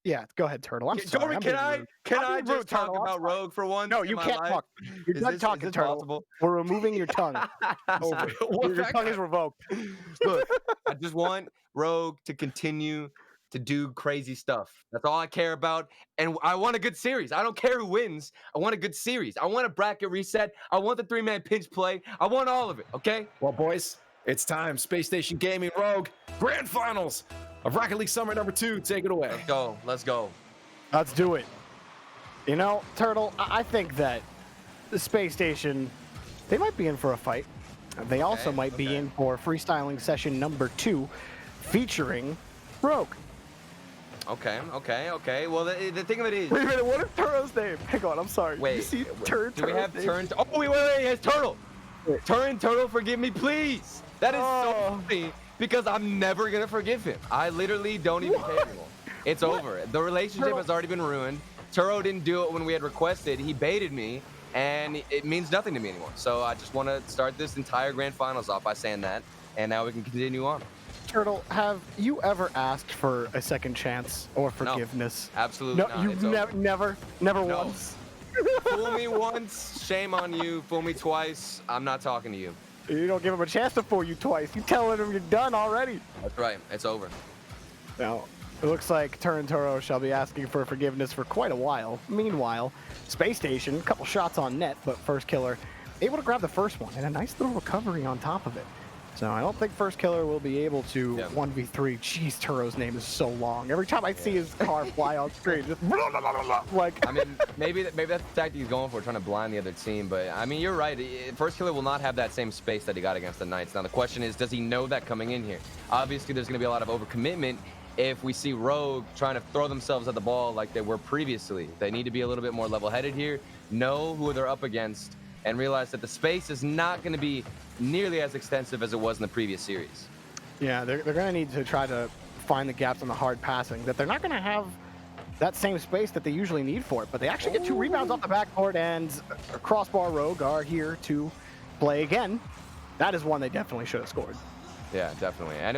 Yeah, go ahead, Turtle. I'm sorry. Jorby, I'm can being I rude. can I'm I being just rude, talk Turtle. I'm about sorry. Rogue for once No, in you my can't life? talk. You're done Is talking, this Turtle. possible? We're removing your tongue. Over. What Your I tongue is got? revoked. Look, I just want Rogue to continue to do crazy stuff. That's all I care about. And I want a good series. I don't care who wins. I want a good series. I want a bracket reset. I want the three-man pinch play. I want all of it, okay? Well, boys, it's time. Space Station Gaming Rogue Grand Finals of Rocket League Summer #2. Take it away. Let's go. Let's go. Let's do it. You know, Turtle, I think that the Space Station, they might be in for a fight. They also might be in for freestyling session #2 featuring Rogue. Okay. Well, the thing of it is... Wait a minute, what is Turtle's name? Hang on, I'm sorry. Wait, you see do we Turtle's have name? turn? Oh, wait, it's Turtle. Wait. Turtle, forgive me, please. That is so Oh. funny because I'm never going to forgive him. I literally don't even care anymore. It's over. The relationship has already been ruined. Turo didn't do it when we had requested. He baited me, and it means nothing to me anymore. So I just want to start this entire grand finals off by saying that, and now we can continue on. Turtle, have you ever asked for a second chance or forgiveness? Absolutely No, not. you It's over. never No. once. Fool me once, shame on you. Fool me twice, I'm not talking to you. You don't give him a chance to fool you twice. You telling him you're done already. That's right. It's over. Now, it looks like Turo shall be asking for forgiveness for quite a while. Meanwhile, Space Station, a couple shots on net, but First Killer able to grab the first one, and a nice little recovery on top of it. So I don't think First Killer will be able to 1v3. Jeez, Turo's name is so long. Every time I see his car fly on screen, just like... I mean, maybe that's the tactic he's going for, trying to blind the other team. But, I mean, you're right. First Killer will not have that same space that he got against the Knights. Now, the question is, does he know that coming in here? Obviously, there's going to be a lot of overcommitment if we see Rogue trying to throw themselves at the ball like they were previously. They need to be a little bit more level-headed here, know who they're up against, and realize that the space is not going to be nearly as extensive as it was in the previous series. Yeah, they're going to need to try to find the gaps on the hard passing, that they're not going to have that same space that they usually need for it, but they actually get 2 rebounds off the backboard, and Crossbar Rogue are here to play again. That is one they definitely should have scored. Yeah, definitely. And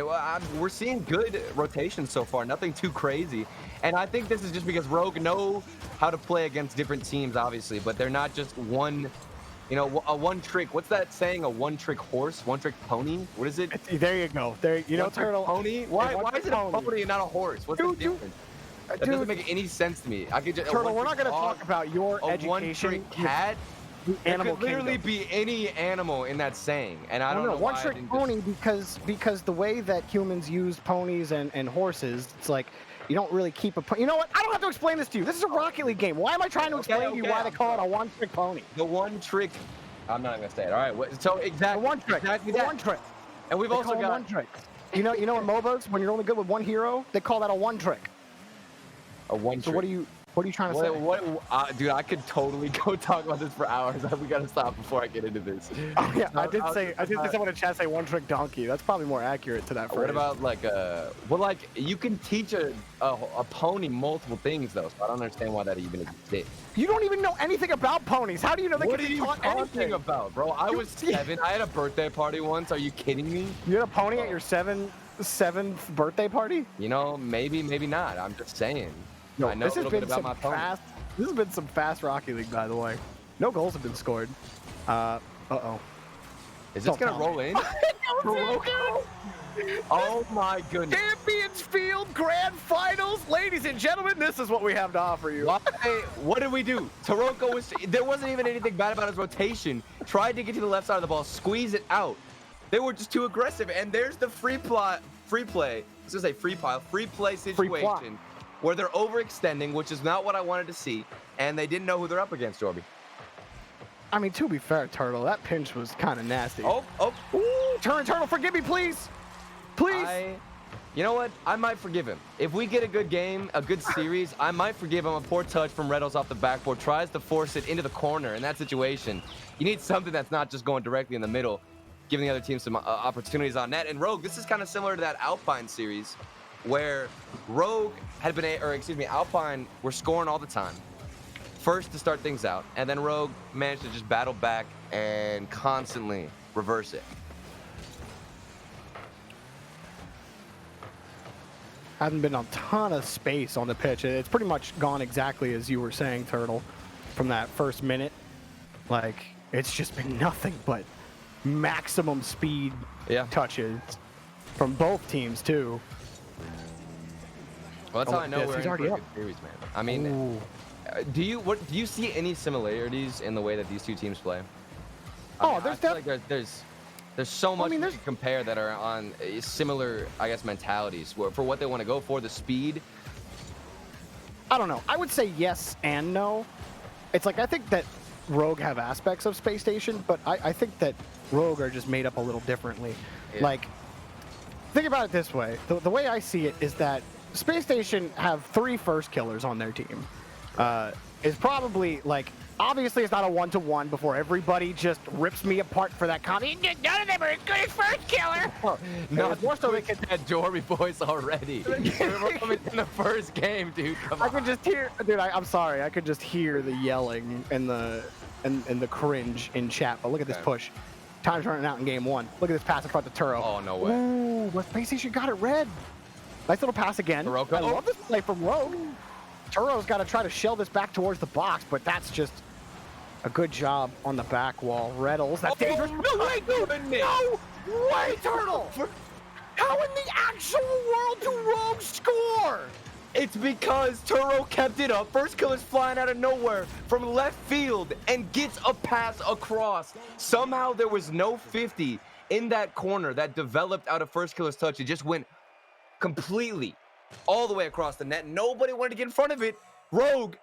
we're seeing good rotation so far, nothing too crazy. And I think this is just because Rogue know how to play against different teams, obviously, but they're not just one... You know, a one-trick. What's that saying? A one-trick horse, one-trick pony. What is it? There you go. There, you know, Turtle. Pony. Why is it a pony and not a horse? What's the difference? That doesn't make any sense to me. I could just Turtle. We're not going to talk about your education. One-trick cat. It could literally be any animal in that saying, and I don't know why. One-trick pony because the way that humans use ponies and horses, it's like. You don't really keep a pony. You know what? I don't have to explain this to you. This is a Rocket League game. Why am I trying to explain to you why they call it a one-trick pony? The one-trick. I'm not going to say it. All right. So exactly. The one-trick. Exactly the that. one-trick. And we've also got one-trick. You know in MOBAs, when you're only good with one hero, they call that a one-trick. A one-trick. So what are you trying to say? Dude, I could totally go talk about this for hours. We got to stop before I get into this. Oh yeah, I did say someone in chat say one-trick donkey. That's probably more accurate to that phrase. What about like you can teach a pony multiple things though, so I don't understand why that even exists. You don't even know anything about ponies. How do you know they what can are be you taught talking anything about, bro? I was 7. I had a birthday party once. Are you kidding me? You had a pony at your seventh birthday party? You know, maybe not. I'm just saying. No, I know a little bit about my pony. This has been some fast Rocket League, by the way. No goals have been scored. Uh-oh. Is this going to roll in? Oh, my goodness. Champions Field Grand Finals. Ladies and gentlemen, this is what we have to offer you. What did we do? Taroko there wasn't even anything bad about his rotation. Tried to get to the left side of the ball, squeeze it out. They were just too aggressive. And there's the free play. I was going to say free play situation. Where they're overextending, which is not what I wanted to see, and they didn't know who they're up against, Jorby. I mean, to be fair, Turtle, that pinch was kind of nasty. Oh. Ooh, Turtle, forgive me, please. Please. You know what? I might forgive him. If we get a good game, a good series, I might forgive him. A poor touch from Redos off the backboard, tries to force it into the corner. In that situation, you need something that's not just going directly in the middle, giving the other team some opportunities on net. And Rogue, this is kind of similar to that Alpine series, where Rogue had been, Alpine were scoring all the time. First to start things out, and then Rogue managed to just battle back and constantly reverse it. Hasn't been a ton of space on the pitch. It's pretty much gone exactly as you were saying, Turtle, from that first minute. Like, it's just been nothing but maximum speed touches from both teams, too. Well, that's how I know we're in for a already good series, man. I mean, do you see any similarities in the way that these two teams play? I feel like there's so much we can compare that are on similar, I guess, mentalities for what they want to go for, the speed. I don't know. I would say yes and no. It's like, I think that Rogue have aspects of Space Station, but I think that Rogue are just made up a little differently. Yeah. Like, think about it this way. The way I see it is that Space Station have 3 first killers on their team. Is probably, like, obviously it's not a one-to-one before everybody just rips me apart for that comment. None of them are as good as first killer. No, more so they get that Jorby voice already. We're coming in the first game, dude. Come on. I could just hear, dude. I'm sorry. I could just hear the yelling and the cringe in chat. But look at this push. Time's running out in game 1. Look at this pass in front of Turo. Oh, no way. Ooh, but Space Station got it red. Nice little pass again. I love this play from Rogue. Turo's got to try to shell this back towards the box, but that's just a good job on the back wall. Reddles, that's dangerous. No way, dude! No way, Turtle! How in the actual world do Rogue score? It's because Turo kept it up. First killer's flying out of nowhere from left field and gets a pass across. Somehow there was no 50 in that corner that developed out of first killer's touch. It just went completely all the way across the net. Nobody wanted to get in front of it. Rogue,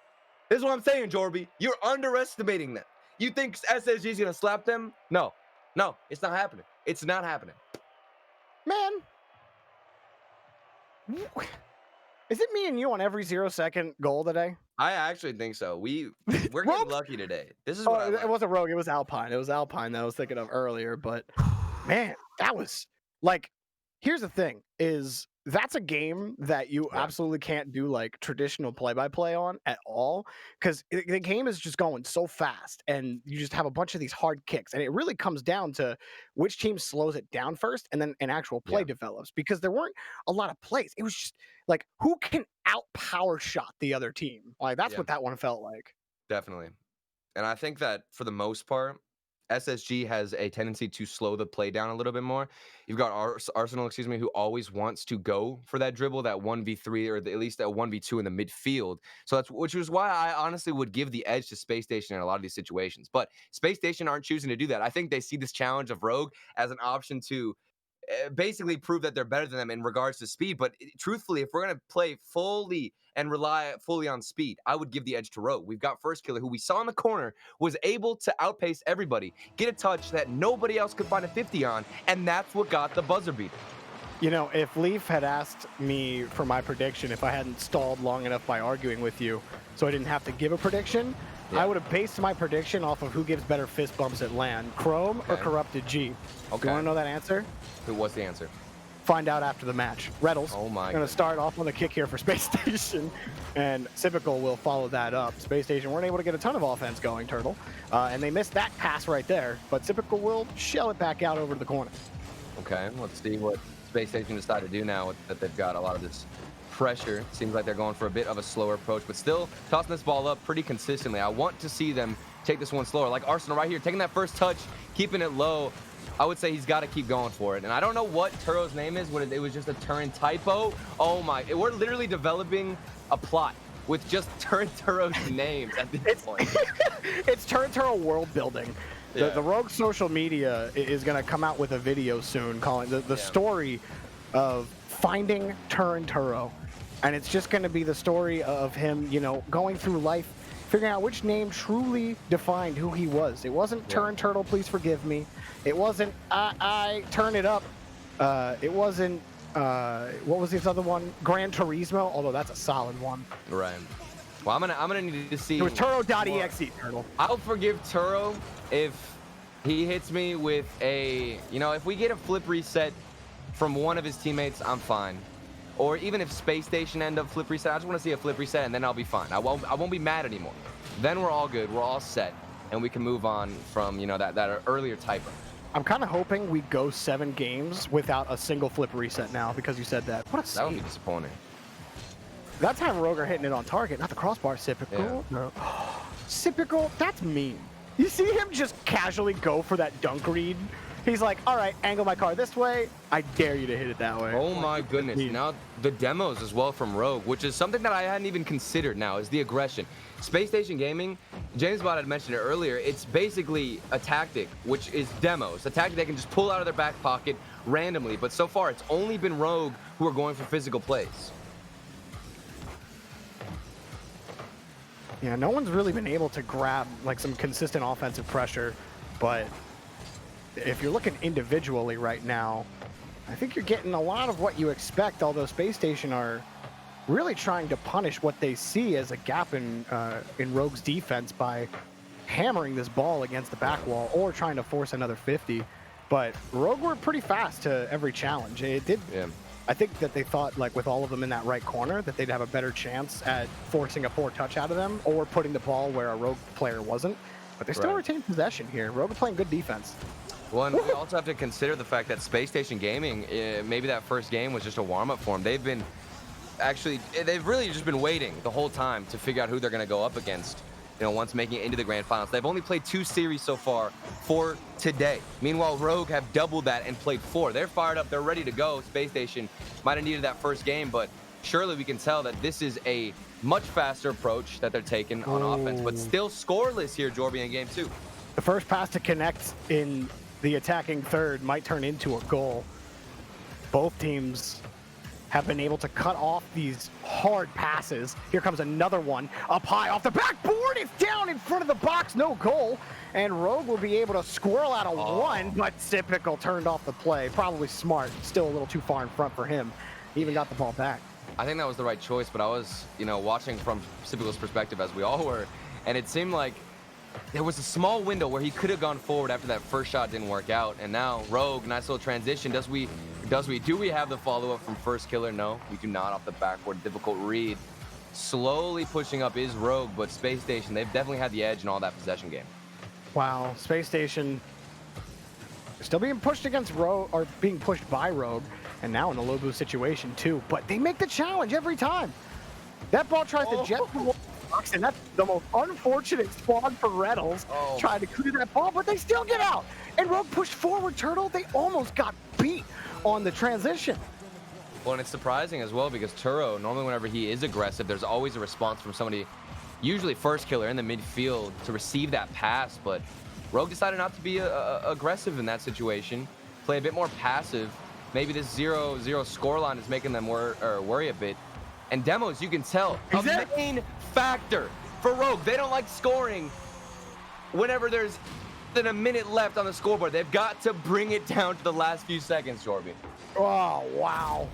this is what I'm saying, Jorby. You're underestimating them. You think SSG is going to slap them? No. No, it's not happening. It's not happening. Man. Is it me and you on every 0-second goal today? I actually think so. We're getting lucky today. This is what I like. It wasn't Rogue. It was Alpine. It was Alpine that I was thinking of earlier. But, man, that was, like, here's the thing is that's a game that you absolutely can't do like traditional play-by-play on at all because the game is just going so fast and you just have a bunch of these hard kicks and it really comes down to which team slows it down first and then an actual play develops because there weren't a lot of plays. It was just like who can out power shot the other team? Like that's what that one felt like. Definitely. And I think that for the most part, SSG has a tendency to slow the play down a little bit more. You've got Arsenal, who always wants to go for that dribble, that 1v3, or at least that 1v2 in the midfield. So which is why I honestly would give the edge to Space Station in a lot of these situations. But Space Station aren't choosing to do that. I think they see this challenge of Rogue as an option to basically prove that they're better than them in regards to speed. But truthfully, if we're going to play fully and rely fully on speed, I would give the edge to Rogue. We've got First Killer, who we saw in the corner, was able to outpace everybody, get a touch that nobody else could find a 50 on, and that's what got the buzzer beater. You know, if Leaf had asked me for my prediction, if I hadn't stalled long enough by arguing with you, so I didn't have to give a prediction, I would have based my prediction off of who gives better fist bumps at LAN, Chrome or Corrupted G. Okay. You want to know that answer? What's the answer? Find out after the match. Reddles, going to start off on the kick here for Space Station, and Civical will follow that up. Space Station weren't able to get a ton of offense going, Turtle, and they missed that pass right there, but Civical will shell it back out over to the corner. Okay, let's see what Space Station decided to do now that they've got a lot of this pressure. Seems like they're going for a bit of a slower approach, but still tossing this ball up pretty consistently. I want to see them take this one slower, like Arsenal right here, taking that first touch, keeping it low. I would say he's got to keep going for it. And I don't know what Turo's name is, when it was just a Turin typo. Oh my, we're literally developing a plot with just Turo's names at this point. It's Turo world building. The Rogue social media is going to come out with a video soon calling the story of finding Turo. And it's just going to be the story of him, you know, going through life, figuring out which name truly defined who he was. It wasn't Turn Turtle, please forgive me. It wasn't I turn it up. It wasn't what was this other one? Gran Turismo, although that's a solid one. Right. Well, I'm gonna need to see. It was Turo.exe, Turtle. I'll forgive Turo if he hits me with a, you know, if we get a flip reset from one of his teammates, I'm fine. Or even if Space Station end up flip reset, I just want to see a flip reset and then I'll be fine. I won't be mad anymore. Then we're all good. We're all set, and we can move on from, you know, that earlier typo. I'm kind of hoping we go 7 games without a single flip reset now because you said that. What a That would be disappointing. That time Rogue are hitting it on target, not the crossbar. Yeah. Typical. No. Typical. That's mean. You see him just casually go for that dunk read. He's like, all right, angle my car this way. I dare you to hit it that way. Oh Like, my it's goodness. mean. Now the demos as well from Rogue, which is something that I hadn't even considered now, is the aggression. Space Station Gaming, James Bond had mentioned it earlier, it's basically a tactic, which is demos. A tactic they can just pull out of their back pocket randomly. But so far, it's only been Rogue who are going for physical plays. Yeah, no one's really been able to grab like some consistent offensive pressure, but if you're looking individually right now, I think you're getting a lot of what you expect, although Space Station are really trying to punish what they see as a gap in Rogue's defense by hammering this ball against the back wall or trying to force another 50. But Rogue were pretty fast to every challenge. It did. Yeah. I think that they thought, like, with all of them in that right corner, that they'd have a better chance at forcing a poor touch out of them or putting the ball where a Rogue player wasn't. But they still Right. retain possession here. Rogue are playing good defense. Well, and we also have to consider the fact that Space Station Gaming, maybe that first game was just a warm-up for them. They've really just been waiting the whole time to figure out who they're going to go up against, once making it into the grand finals. They've only played 2 series so far for today. Meanwhile, Rogue have doubled that and played 4. They're fired up. They're ready to go. Space Station might have needed that first game, but surely we can tell that this is a much faster approach that they're taking on offense, but still scoreless here, Jorby, in game 2. The first pass to connect in the attacking third might turn into a goal. Both teams have been able to cut off these hard passes. Here comes another one up high off the backboard. It's down in front of the box, no goal. And Rogue will be able to squirrel out a one, but typical turned off the play. Probably smart, still a little too far in front for him. He even got the ball back. I think that was the right choice, but I was, watching from Sipical's perspective, as we all were, and it seemed like there was a small window where he could have gone forward after that first shot didn't work out. And now Rogue, nice little transition. Do we have the follow-up from First Killer? No, we do not. Off the backboard, difficult read. Slowly pushing up is Rogue, but Space Station, they've definitely had the edge in all that possession game. Wow, Space Station still being pushed against Rogue, or being pushed by Rogue, and now in a low boost situation too. But they make the challenge every time. That ball tries to jet the box, and that's the most unfortunate spawn for Reynolds, trying to clear that ball, but they still get out. And Rogue pushed forward, Turtle. They almost got beat on the transition. Well, and it's surprising as well because Turo, normally whenever he is aggressive, there's always a response from somebody, usually First Killer in the midfield, to receive that pass. But Rogue decided not to be aggressive in that situation, play a bit more passive. Maybe this 0-0 scoreline is making them worry a bit. And demos, you can tell, a main factor for Rogue. They don't like scoring whenever there's than a minute left on the scoreboard. They've got to bring it down to the last few seconds, Jorby. Oh, wow.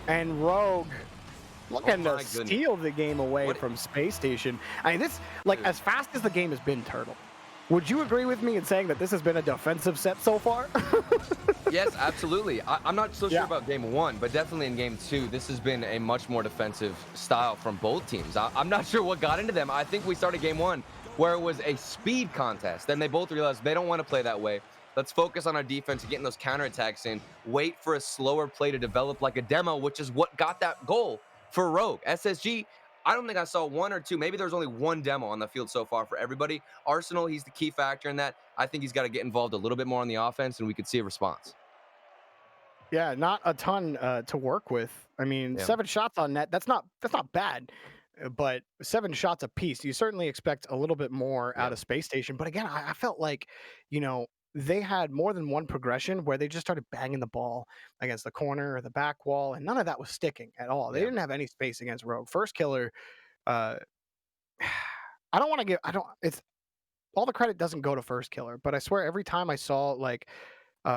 And Rogue looking to steal the game away from Space Station. I mean, this, like, as fast as the game has been, Turtle, would you agree with me in saying that this has been a defensive set so far? Yes, absolutely. I'm not so sure about game 1, but definitely in game 2, this has been a much more defensive style from both teams. I'm not sure what got into them. I think we started game 1 where it was a speed contest. Then they both realized they don't want to play that way. Let's focus on our defense and getting those counterattacks in. Wait for a slower play to develop like a demo, which is what got that goal for Rogue. SSG, I don't think I saw 1 or 2. Maybe there's only 1 demo on the field so far for everybody. Arsenal, he's the key factor in that. I think he's got to get involved a little bit more on the offense, and we could see a response. Yeah, not a ton to work with. I mean, 7 shots on net, that's not bad. But 7 shots apiece, you certainly expect a little bit more out of Space Station. But again, I felt like, they had more than one progression where they just started banging the ball against the corner or the back wall, and none of that was sticking at all. They didn't have any space against Rogue. First Killer, I don't want to give, it's all the credit doesn't go to First Killer, but I swear every time I saw like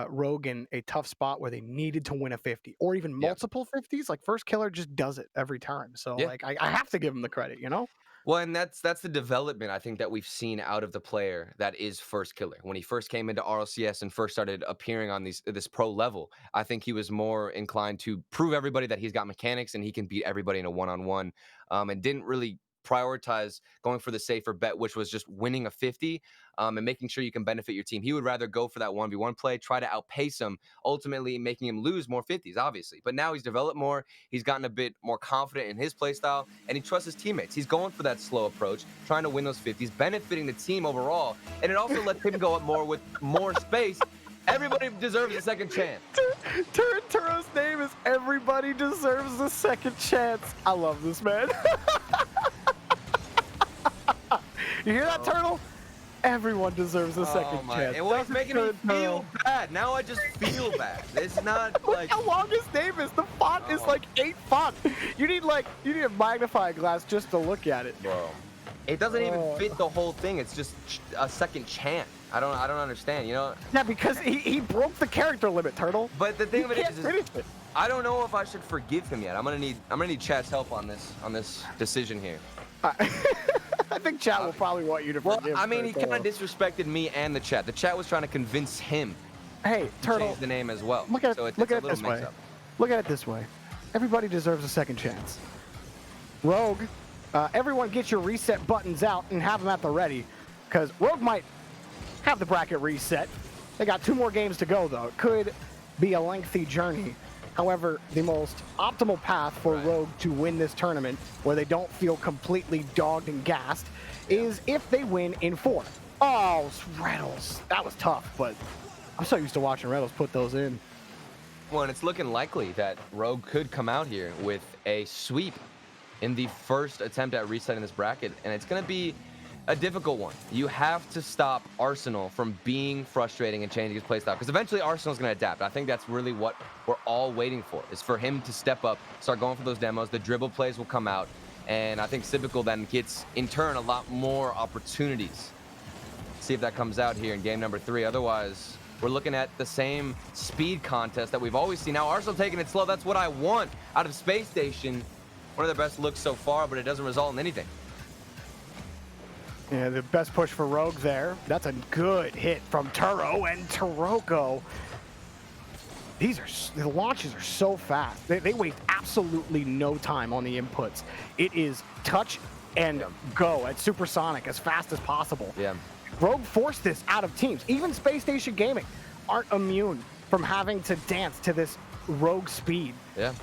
Rogue in a tough spot where they needed to win a 50 or even multiple 50s, like First Killer just does it every time. So like I have to give him the credit, Well, and that's the development I think that we've seen out of the player that is First Killer. When he first came into RLCS and first started appearing on this pro level, I think he was more inclined to prove everybody that he's got mechanics and he can beat everybody in a one-on-one, and didn't really prioritize going for the safer bet, which was just winning a 50 and making sure you can benefit your team. He would rather go for that 1v1 play, try to outpace him, ultimately making him lose more 50s, obviously. But now he's developed more. He's gotten a bit more confident in his play style, and he trusts his teammates. He's going for that slow approach, trying to win those 50s, benefiting the team overall. And it also lets him go up more with more space. Everybody deserves a second chance. Turo's name is Everybody Deserves a Second Chance. I love this, man. You hear that, Turtle? Everyone deserves a second chance. And it's making me feel bad. Now I just feel bad. It's not Look like how long his name is. The font is like 8 font. You need a magnifying glass just to look at it. Bro. It doesn't even fit the whole thing. It's just a second chant. I don't understand, you know? Yeah, because he broke the character limit, Turtle. But the thing of it can't is, finish it. I don't know if I should forgive him yet. I'm gonna need chat's help on this decision here. I think chat will probably want you to Well, forgive. I mean, he kind of Turtle. disrespected me and the chat. The chat was trying to convince him Hey, to Turtle. change the name as well. Look at so it. it's Look a at it little this way. mix-up. Look at it this way. Everybody deserves a second chance. Rogue, everyone get your reset buttons out and have them at the ready, because Rogue might have the bracket reset. They got 2 more games to go, though. It could be a lengthy journey. However, the most optimal path for Rogue to win this tournament, where they don't feel completely dogged and gassed, is if they win in 4. Oh, Reynolds. That was tough, but I'm so used to watching Reynolds put those in. Well, and it's looking likely that Rogue could come out here with a sweep in the first attempt at resetting this bracket, and it's going to be a difficult one. You have to stop Arsenal from being frustrating and changing his playstyle, because eventually Arsenal's going to adapt. I think that's really what we're all waiting for, is for him to step up, start going for those demos. The dribble plays will come out, and I think Cybical then gets, in turn, a lot more opportunities. See if that comes out here in game number 3. Otherwise, we're looking at the same speed contest that we've always seen. Now, Arsenal taking it slow. That's what I want out of Space Station. One of their best looks so far, but it doesn't result in anything. Yeah, the best push for Rogue there. That's a good hit from Turo and Taroko. The launches are so fast. They waste absolutely no time on the inputs. It is touch and go at supersonic as fast as possible. Yeah. Rogue forced this out of teams. Even Space Station Gaming aren't immune from having to dance to this Rogue speed. Yeah.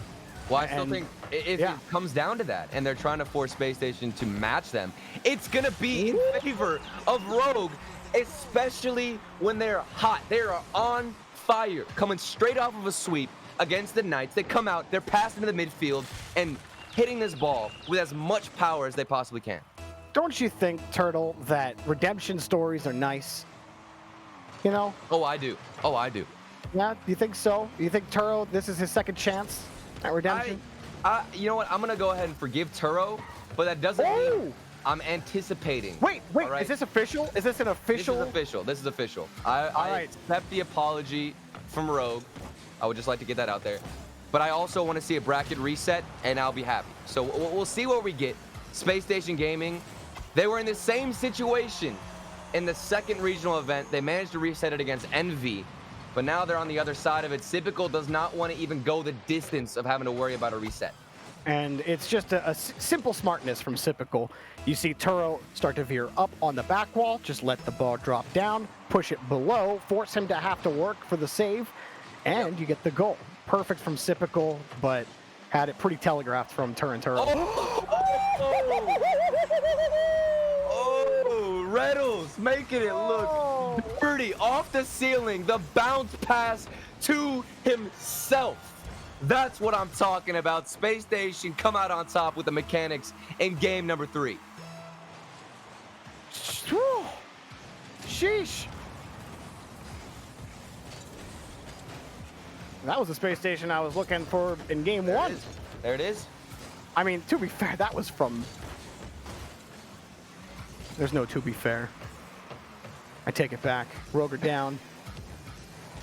Well, I still think if yeah. it comes down to that, and they're trying to force Space Station to match them, it's going to be in favor of Rogue, especially when they're hot. They are on fire, coming straight off of a sweep against the Knights. They come out, they're passing to the midfield, and hitting this ball with as much power as they possibly can. Don't you think, Turtle, that redemption stories are nice? You know? Oh, I do. Oh, I do. Yeah, you think so? You think Turo, this is his second chance at redemption? You know what? I'm going to go ahead and forgive Turo, but that doesn't mean I'm anticipating. Wait, right? is this official? Is this an official? This is official. This is official. I accept the apology from Rogue. I would just like to get that out there. But I also want to see a bracket reset, and I'll be happy. So we'll see what we get. Space Station Gaming, they were in the same situation in the second regional event. They managed to reset it against Envy, but now they're on the other side of it. Cybical does not want to even go the distance of having to worry about a reset. And it's just a simple smartness from Cybical. You see Turo start to veer up on the back wall, just let the ball drop down, push it below, force him to have to work for the save, and you get the goal. Perfect from Cybical, but had it pretty telegraphed from Turo. Oh, Reynolds making it look dirty. Off the ceiling, the bounce pass to himself. That's what I'm talking about. Space Station come out on top with the mechanics in game number 3. Sheesh. That was the Space Station I was looking for in game 1. There it is. I mean, to be fair, that was from... There's no to be fair. I take it back. Rogue are down.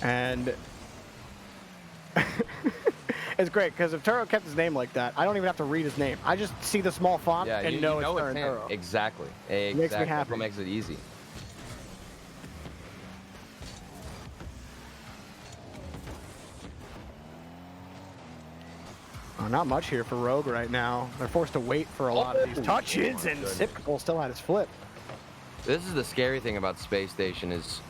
And... It's great, because if Turo kept his name like that, I don't even have to read his name. I just see the small font and know it's Turo. Exactly. It makes me happy. That's what makes it easy. Not much here for Rogue right now. They're forced to wait for a lot of these touches, and Sipkle still had his flip. This is the scary thing about Space Station is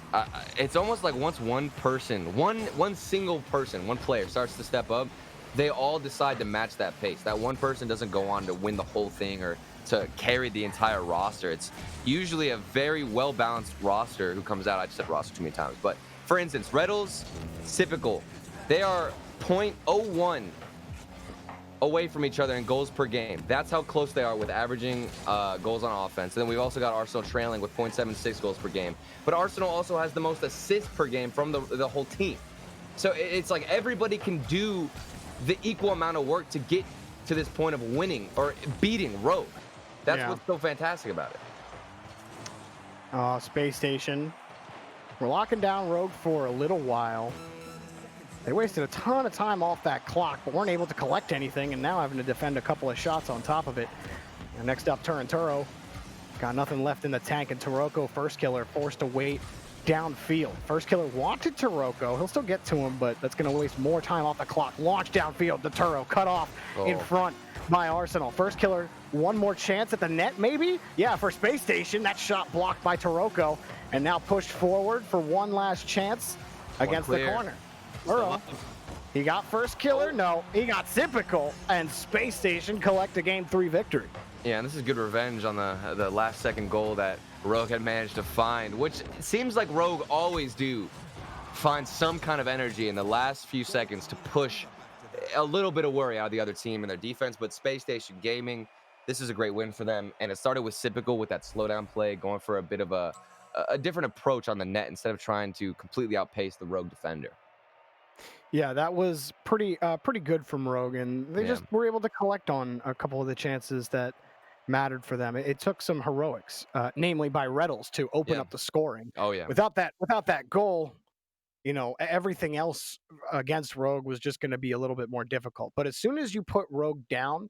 it's almost like once one person, one single person, one player starts to step up, they all decide to match that pace. That one person doesn't go on to win the whole thing or to carry the entire roster. It's usually a very well-balanced roster who comes out. I just said roster too many times. But for instance, Reddles, Typical, they are 0.01 away from each other in goals per game. That's how close they are with averaging goals on offense. And then we've also got Arsenal trailing with 0.76 goals per game. But Arsenal also has the most assists per game from the whole team. So it's like everybody can do the equal amount of work to get to this point of winning or beating Rogue. That's what's so fantastic about it. Space Station. We're locking down Rogue for a little while. They wasted a ton of time off that clock, but weren't able to collect anything, and now having to defend a couple of shots on top of it. And next up, Turinturo. Got nothing left in the tank, and Taroko, first killer, forced to wait downfield. First killer wanted Taroko. He'll still get to him, but that's going to waste more time off the clock. Launch downfield to Turo, cut off in front by Arsenal. First killer, one more chance at the net, maybe? Yeah, for Space Station. That shot blocked by Taroko, and now pushed forward for one last chance against the corner. He got first killer? No, he got Typical, and Space Station collect a Game 3 victory. Yeah, and this is good revenge on the last second goal that Rogue had managed to find, which seems like Rogue always do find some kind of energy in the last few seconds to push a little bit of worry out of the other team and their defense. But Space Station Gaming, this is a great win for them, and it started with Typical with that slowdown play, going for a bit of a different approach on the net instead of trying to completely outpace the Rogue defender. Yeah, that was pretty good from Rogue, and they just were able to collect on a couple of the chances that mattered for them. It took some heroics, namely by Reddles, to open up the scoring. Oh yeah. Without that goal, you know, everything else against Rogue was just going to be a little bit more difficult. But as soon as you put Rogue down,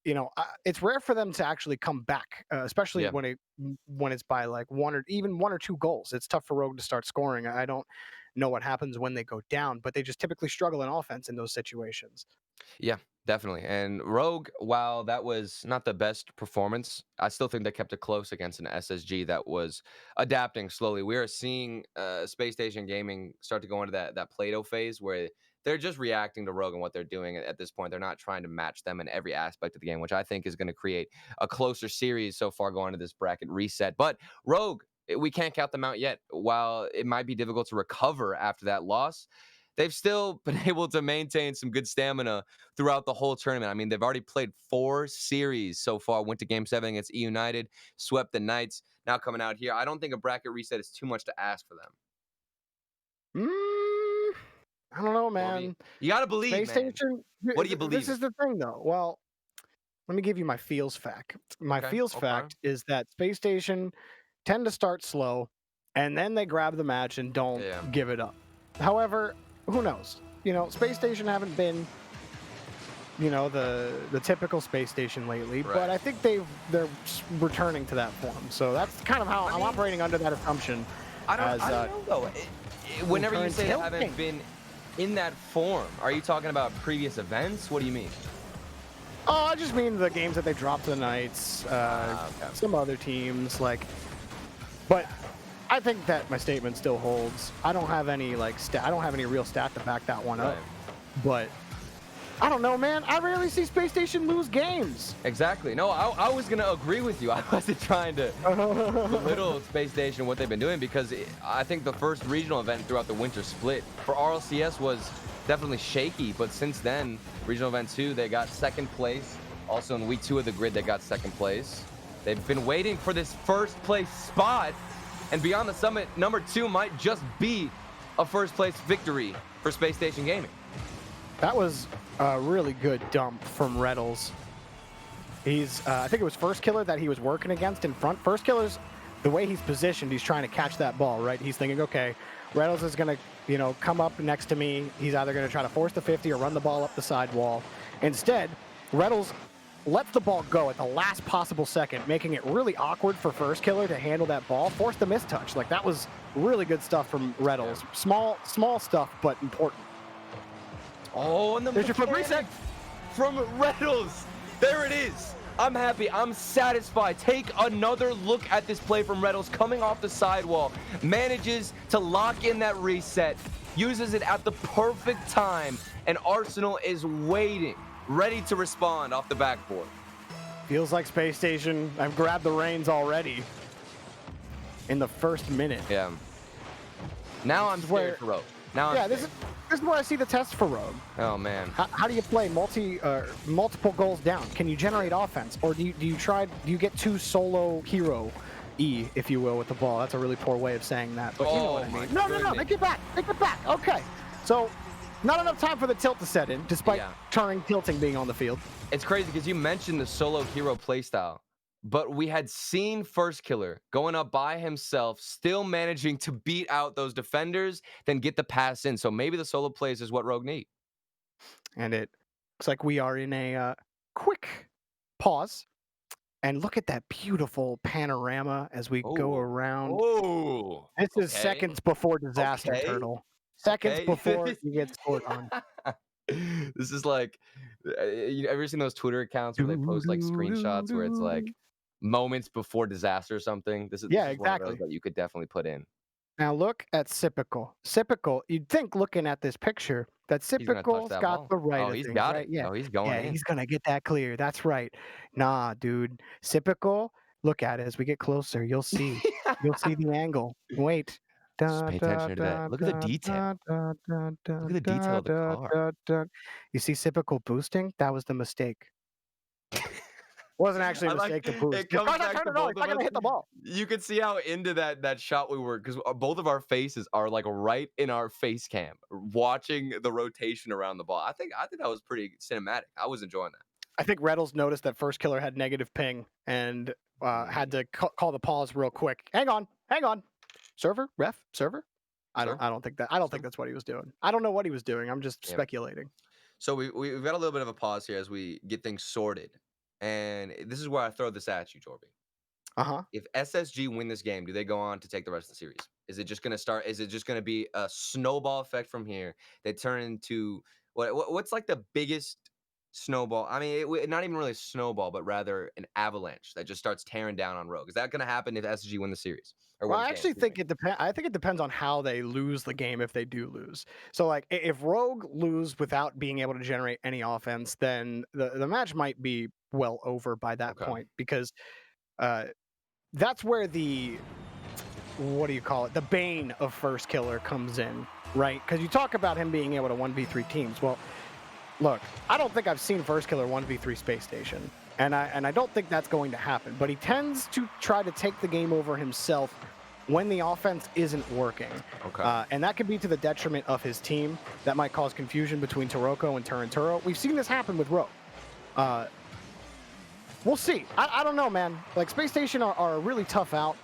you know, it's rare for them to actually come back, especially when it's by like one or two goals. It's tough for Rogue to start scoring. I don't know what happens when they go down, but they just typically struggle in offense in those situations. Yeah, definitely. And Rogue, while that was not the best performance, I still think they kept it close against an SSG that was adapting slowly. We are seeing Space Station Gaming start to go into that Play-Doh phase where they're just reacting to Rogue and what they're doing at this point. They're not trying to match them in every aspect of the game, which I think is going to create a closer series so far going to this bracket reset. But Rogue, we can't count them out yet. While it might be difficult to recover after that loss, they've still been able to maintain some good stamina throughout the whole tournament. I mean, they've already played 4 series so far. Went to Game 7 against E United, swept the Knights. Now coming out here, I don't think a bracket reset is too much to ask for them. I don't know, man. You got to believe, Space Station, what do you believe? This is the thing, though. Well, let me give you my feels fact. My feels fact is that Space Station tend to start slow, and then they grab the match and don't give it up. However, who knows? You know, Space Station haven't been, you know, the typical Space Station lately, but I think they're returning to that form. So that's kind of how I'm operating under that assumption. I don't know, though. Whenever you say they haven't been in that form, are you talking about previous events? What do you mean? Oh, I just mean the games that they dropped to the Knights, some other teams, like. But I think that my statement still holds. I don't have any I don't have any real stat to back that one up. But I don't know, man. I rarely see Space Station lose games. Exactly. No, I was gonna agree with you. I wasn't trying to belittle Space Station what they've been doing, because I think the first regional event throughout the winter split for RLCS was definitely shaky. But since then, regional event 2, they got second place. Also in week 2 of the grid, they got second place. They've been waiting for this first place spot, and Beyond the Summit number 2 might just be a first place victory for Space Station Gaming. That was a really good dump from Reddles. He's, I think it was First Killer that he was working against in front. First Killer's, the way he's positioned, he's trying to catch that ball, right? He's thinking, okay, Reddles is going to, you know, come up next to me. He's either going to try to force the 50 or run the ball up the side wall. Instead, Reddles lets the ball go at the last possible second, making it really awkward for First Killer to handle that ball, force the mistouch. Like, that was really good stuff from Reddles. Small stuff, but important. Oh, and there's your flip reset. from Reynolds. There it is. I'm happy. I'm satisfied. Take another look at this play from Reynolds coming off the sidewall. Manages to lock in that reset. Uses it at the perfect time. And Arsenal is waiting, ready to respond off the backboard. Feels like Space Station have grabbed the reins already in the first minute. Yeah. Now I'm scared for Rogue. Now I'm this is where I see the test for Rogue. Oh man. How do you play multiple goals down? Can you generate offense, or do you get too solo hero if you will, with the ball? That's a really poor way of saying that, but you know what I mean. No, make it back. Okay, so not enough time for the tilt to set in, despite tilting being on the field. It's crazy because you mentioned the solo hero playstyle, but we had seen First Killer going up by himself, still managing to beat out those defenders, then get the pass in. So maybe the solo plays is what Rogue need. And it looks like we are in a quick pause. And look at that beautiful panorama as we go around. Oh, this is seconds before disaster, Turtle. Seconds before you get scored on. This is like, you ever seen those Twitter accounts where they post like screenshots where it's like moments before disaster or something? This is one of those that you could definitely put in. Now look at Sipical. You'd think looking at this picture that Sipical's got the right. Oh, he's got it. Yeah. Oh, he's going in. He's gonna get that clear. That's right. Nah, dude. Sipical. Look at it as we get closer. You'll see. You'll see the angle. Wait. Just pay attention to that. Look at the detail. Look at the detail of the car. You see Sipical boosting? That was the mistake. Wasn't actually a mistake to boost. It comes back to both of us. Gonna hit the ball. You could see how into that shot we were, because both of our faces are like right in our face cam, watching the rotation around the ball. I think that was pretty cinematic. I was enjoying that. I think Reynolds noticed that First Killer had negative ping and had to call the pause real quick. Hang on. Server? Ref? Server? I don't think that's what he was doing. I don't know what he was doing. I'm just speculating. So we've got a little bit of a pause here as we get things sorted. And this is where I throw this at you, Jorby. If SSG win this game, do they go on to take the rest of the series? Is it just going to start? Is it just going to be a snowball effect from here? They turn into what's like the biggest snowball? I mean, not even really a snowball, but rather an avalanche that just starts tearing down on Rogue. Is that going to happen if SSG win the series? Well, I actually think it depends. I think it depends on how they lose the game if they do lose. So, like, if Rogue lose without being able to generate any offense, then the match might be well over by that point, because that's where the the bane of First Killer comes in, right? Because you talk about him being able to 1v3 teams. Well, look, I don't think I've seen First Killer 1v3 Space Station. And I don't think that's going to happen. But he tends to try to take the game over himself when the offense isn't working. And that could be to the detriment of his team. That might cause confusion between Taroko and Turinturo. We've seen this happen with Rogue. We'll see. I don't know, man. Like, Space Station are a really tough out.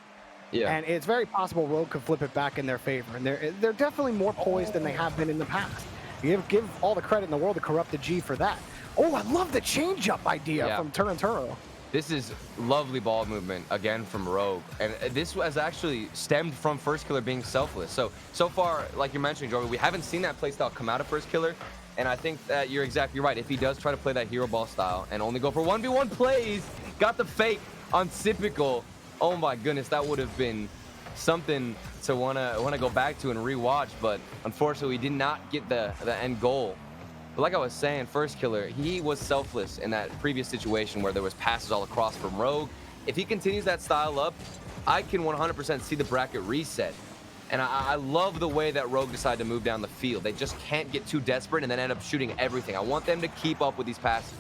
Yeah. And it's very possible Rogue could flip it back in their favor. And they're definitely more poised than they have been in the past. Give all the credit in the world to Corrupted G for that. Oh, I love the change-up idea from Turinturo. This is lovely ball movement, again, from Rogue. And this was actually stemmed from First Killer being selfless. So far, like you're mentioning, Jorby, we haven't seen that playstyle come out of First Killer. And I think that you're exactly right. If he does try to play that hero ball style and only go for 1v1 plays, got the fake on Sipical. Oh my goodness, that would have been something to wanna go back to and rewatch. But unfortunately, we did not get the end goal. But like I was saying, First Killer, he was selfless in that previous situation where there was passes all across from Rogue. If he continues that style up, I can 100% see the bracket reset. And I love the way that Rogue decided to move down the field. They just can't get too desperate and then end up shooting everything. I want them to keep up with these passes.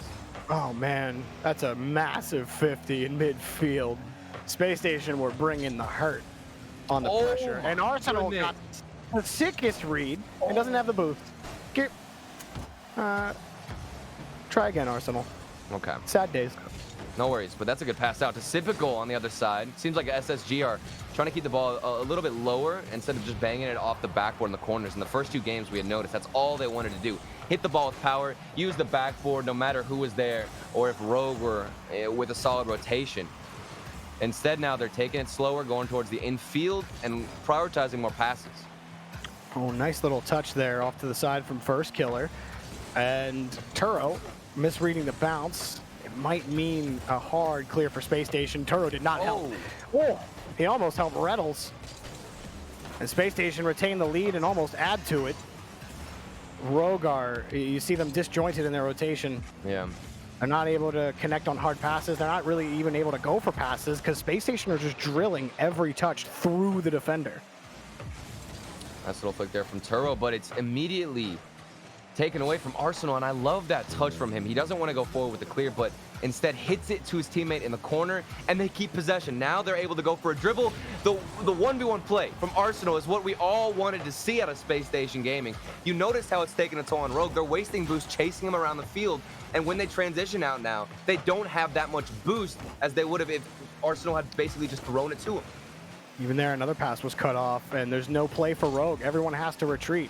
Oh, man. That's a massive 50 in midfield. Space Station were bringing the hurt on the pressure. And Arsenal got the sickest read and doesn't have the boost. Try again, Arsenal. Okay. Sad days. No worries, but that's a good pass out to Sipical on the other side. Seems like SSG are trying to keep the ball a little bit lower instead of just banging it off the backboard in the corners. In the first two games, we had noticed that's all they wanted to do. Hit the ball with power, use the backboard no matter who was there or if Rogue were with a solid rotation. Instead, now they're taking it slower, going towards the infield and prioritizing more passes. Oh, nice little touch there off to the side from First Killer. And Turo Misreading the bounce. It might mean a hard clear for Space Station. Turo did not help. Oh, Oh, he almost helped Reynolds. And Space Station retained the lead and almost add to it. Rogar, you see them disjointed in their rotation. yeah. They're not able to connect on hard passes. They're not really even able to go for passes because Space Station are just drilling every touch through the defender. Nice little flick there from Turo, but it's immediately taken away from Arsenal, and I love that touch from him. He doesn't want to go forward with the clear, but instead hits it to his teammate in the corner, and they keep possession. Now they're able to go for a dribble. The 1v1 play from Arsenal is what we all wanted to see out of Space Station Gaming. You notice how it's taking a toll on Rogue. They're wasting boost chasing him around the field, and when they transition out now, they don't have that much boost as they would have if Arsenal had basically just thrown it to him. Even there, another pass was cut off, and there's no play for Rogue. Everyone has to retreat.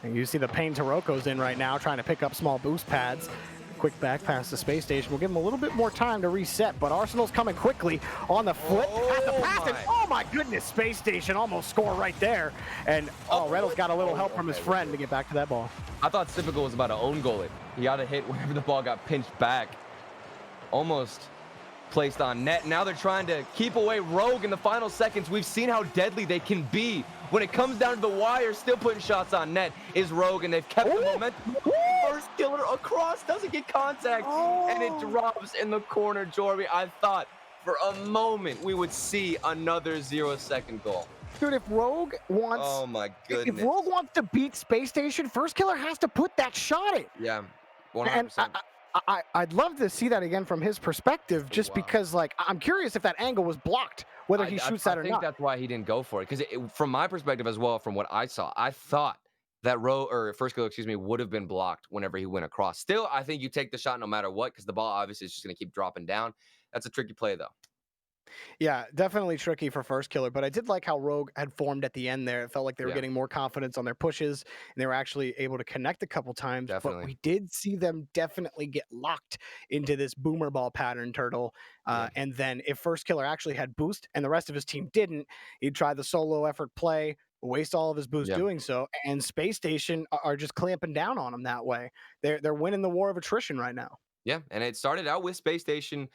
And you see the pain Taroko's in right now, trying to pick up small boost pads. Quick back pass to Space Station. We'll give him a little bit more time to reset, but Arsenal's coming quickly on the flip. At the pass, and oh my goodness, Space Station almost score right there. And Reynolds got a little help from his friend to get back to that ball. I thought Sipical was about to own goal it. He got a hit whenever the ball got pinched back. Almost placed on net. Now they're trying to keep away Rogue in the final seconds. We've seen how deadly they can be. When it comes down to the wire, still putting shots on net is Rogue, and they've kept the momentum. First killer across, doesn't get contact, and it drops in the corner, Jorby. I thought for a moment we would see another 0-second goal. Dude, if Rogue wants, oh my goodness, if Rogue wants to beat Space Station, First Killer has to put that shot in. Yeah, 100%. And I'd love to see that again from his perspective, just because, like, I'm curious if that angle was blocked, whether he shoots that or not. I think that's why he didn't go for it, because from my perspective as well, from what I saw, I thought that First Killer, excuse me, would have been blocked whenever he went across. Still, I think you take the shot no matter what, because the ball obviously is just going to keep dropping down. That's a tricky play, though. Yeah, definitely tricky for First Killer, but I did like how Rogue had formed at the end there. It felt like they were getting more confidence on their pushes, and they were actually able to connect a couple times. Definitely. But we did see them definitely get locked into this boomer ball pattern, Turtle. And then if First Killer actually had boost and the rest of his team didn't, he'd try the solo effort play, waste all of his boost doing so, and Space Station are just clamping down on him that way. They're winning the war of attrition right now. Yeah, and it started out with Space Station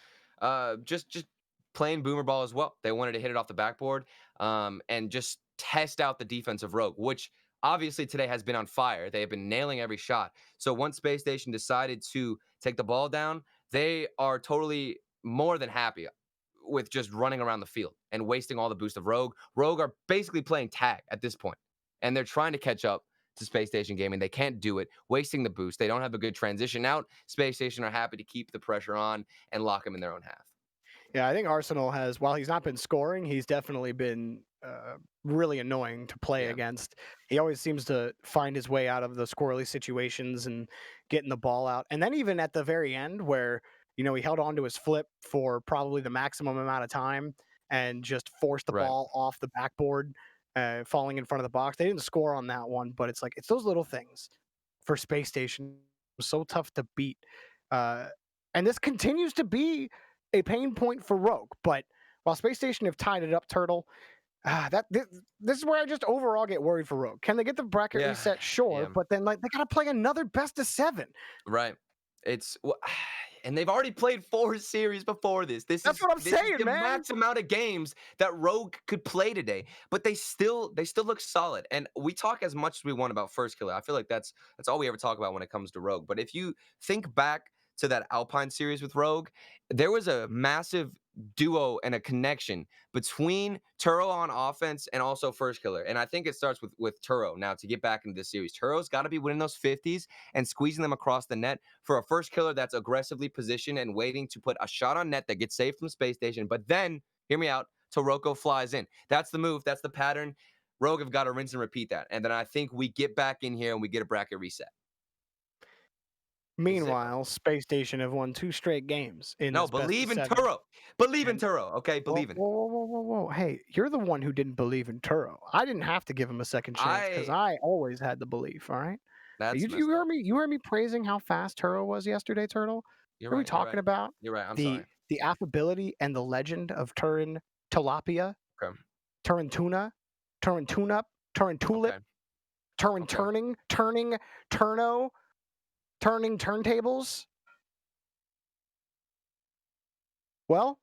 just playing boomer ball as well. They wanted to hit it off the backboard and just test out the defense of Rogue, which obviously today has been on fire. They have been nailing every shot. So once Space Station decided to take the ball down, they are totally more than happy with just running around the field and wasting all the boost of Rogue. Rogue are basically playing tag at this point, and they're trying to catch up to Space Station Gaming. They can't do it, wasting the boost. They don't have a good transition out. Space Station are happy to keep the pressure on and lock them in their own half. Yeah, I think Arsenal has, while he's not been scoring, he's definitely been really annoying to play against. He always seems to find his way out of the squirrely situations and getting the ball out. And then even at the very end where, he held on to his flip for probably the maximum amount of time and just forced the ball off the backboard, falling in front of the box. They didn't score on that one, but it's those little things for Space Station. So tough to beat. And this continues to be a pain point for Rogue, but while Space Station have tied it up, Turtle, this is where I just overall get worried for Rogue. Can they get the bracket reset? Sure, but then they gotta play another best of 7. Right. And they've already played 4 series before this. That's what I'm saying, is the man. max amount of games that Rogue could play today, but they still look solid. And we talk as much as we want about First Killer. I feel like that's all we ever talk about when it comes to Rogue. But if you think back to that Alpine series with Rogue, there was a massive duo and a connection between Turo on offense and also First Killer. And I think it starts with Turo now to get back into this series. Turo's got to be winning those 50s and squeezing them across the net for a First Killer that's aggressively positioned and waiting to put a shot on net that gets saved from Space Station. But then, hear me out, Toroko flies in. That's the move. That's the pattern. Rogue have got to rinse and repeat that. And then I think we get back in here and we get a bracket reset. Meanwhile, Space Station have won 2 straight games. Believe in Turo. Believe in Turo, okay? Believe in it. Whoa. Hey, you're the one who didn't believe in Turo. I didn't have to give him a second chance because I always had the belief, all right? You heard me praising how fast Turo was yesterday, Turtle? You're right. Are we talking about You're right. I'm sorry. The affability and the legend of Turin Tilapia, Okay. Turin Tuna, Turin Tune-Up, Turin Tulip, Okay. Turin Turning, Turno, turning turntables? Well,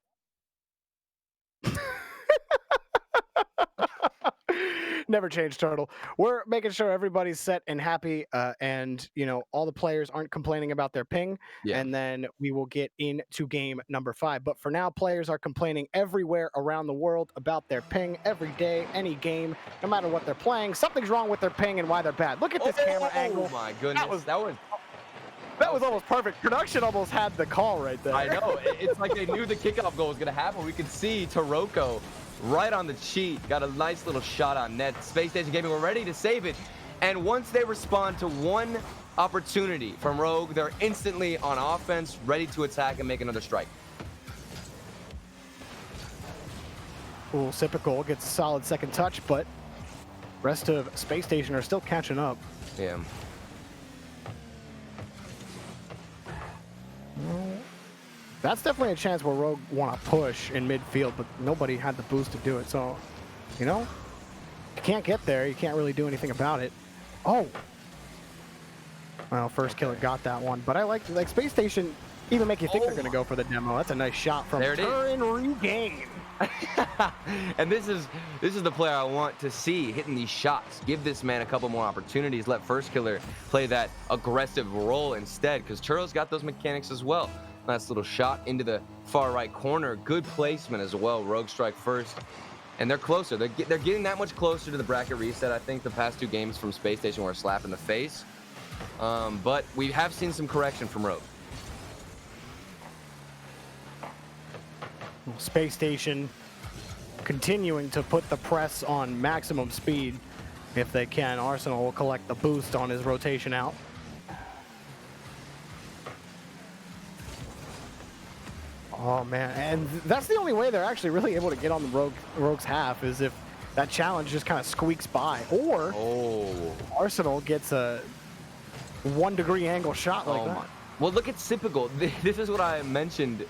never change, Turtle. We're making sure everybody's set and happy, and all the players aren't complaining about their ping. Yeah. And then we will get into game number 5. But for now, players are complaining everywhere around the world about their ping every day, any game, no matter what they're playing. Something's wrong with their ping and why they're bad. Look at this camera angle. Oh my goodness, That was almost perfect. Production almost had the call right there. I know. It's like they knew the kickoff goal was going to happen. We could see Taroko right on the cheat. Got a nice little shot on net. Spacestation Gaming were ready to save it. And once they respond to one opportunity from Rogue, they're instantly on offense, ready to attack and make another strike. Ooh, Sipical gets a solid second touch, but rest of Space Station are still catching up. Yeah. That's definitely a chance where Rogue want to push in midfield, but nobody had the boost to do it. So, you can't get there. You can't really do anything about it. Oh. Well, first killer got that one. But I like Space Station even make you think they're going to go for the demo. That's a nice shot from Turn Regain. And this is the player I want to see hitting these shots. Give this man a couple more opportunities. Let first killer play that aggressive role instead, because Turo's got those mechanics as well. Nice little shot into the far right corner. Good placement as well. Rogue strike first. And they're closer. They're getting that much closer to the bracket reset. I think the past 2 games from Space Station were a slap in the face. But we have seen some correction from Rogue. Space Station continuing to put the press on maximum speed if they can. Arsenal will collect the boost on his rotation out. Oh man, and that's the only way they're actually really able to get on the Rogue's half, is if that challenge just kind of squeaks by, or Arsenal gets a 1-degree angle shot like that. Well, look at Sipical. This is what I mentioned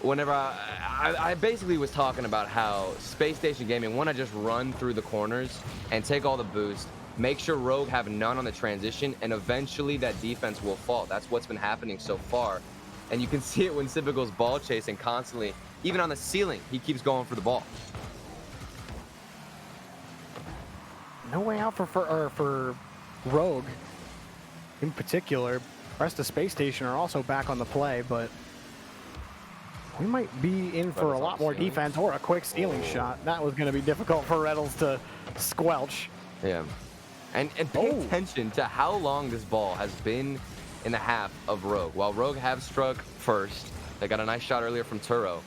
whenever I basically was talking about how Space Station Gaming want to just run through the corners and take all the boost, make sure Rogue have none on the transition, and eventually that defense will fall. That's what's been happening so far. And you can see it when Sipical's ball chasing constantly. Even on the ceiling, he keeps going for the ball. No way out for Rogue in particular. The rest of Space Station are also back on the play, but we might be in for a lot more defense or a quick stealing shot. That was going to be difficult for Reynolds to squelch. Yeah. And pay attention to how long this ball has been in the half of Rogue. While Rogue have struck first, they got a nice shot earlier from Turo.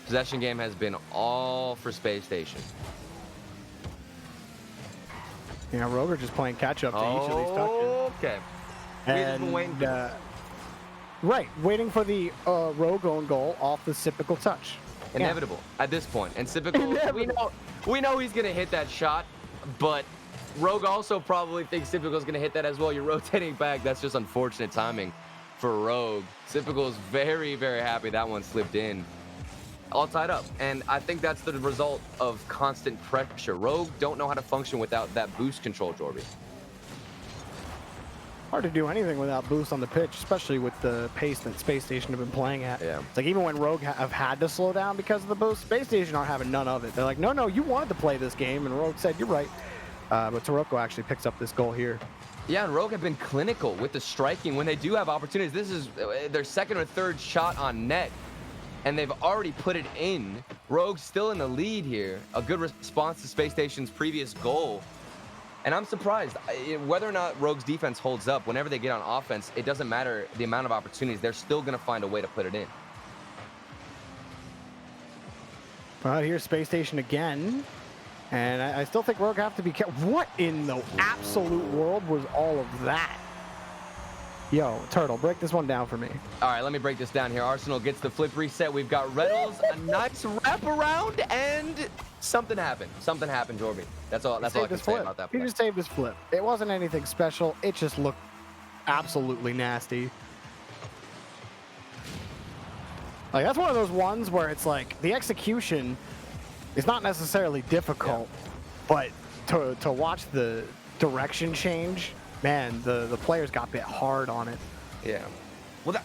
Possession game has been all for Space Station. Yeah, Rogue are just playing catch up to each of these touches. Okay. And waiting for the Rogue own goal off the Sipical touch. Inevitable at this point. And Sipical, we know he's gonna hit that shot, but Rogue also probably thinks Sipical's going to hit that as well. You're rotating back. That's just unfortunate timing for Rogue. Sipical's very, very happy that one slipped in. All tied up. And I think that's the result of constant pressure. Rogue don't know how to function without that boost control, Jorby. Hard to do anything without boost on the pitch, especially with the pace that Space Station have been playing at. Yeah. It's like even when Rogue have had to slow down because of the boost, Space Station aren't having none of it. They're like, no, you wanted to play this game. And Rogue said, you're right. But Taroko actually picks up this goal here. Yeah, and Rogue have been clinical with the striking when they do have opportunities. This is their second or third shot on net, and they've already put it in. Rogue's still in the lead here. A good response to Space Station's previous goal. And I'm surprised. Whether or not Rogue's defense holds up, whenever they get on offense, it doesn't matter the amount of opportunities. They're still going to find a way to put it in. But here's Space Station again. And I still think Rogue have to be careful. What in the absolute world was all of that? Yo, Turtle, break this one down for me. All right, let me break this down here. Arsenal gets the flip reset. We've got Reynolds, a nice wraparound, and something happened. Something happened, Jorby. That's all I can say about that play. He just saved his flip. It wasn't anything special. It just looked absolutely nasty. Like, that's one of those ones where it's like the execution is not necessarily difficult, but to watch the direction change, man, the players got bit hard on it. Yeah. Well,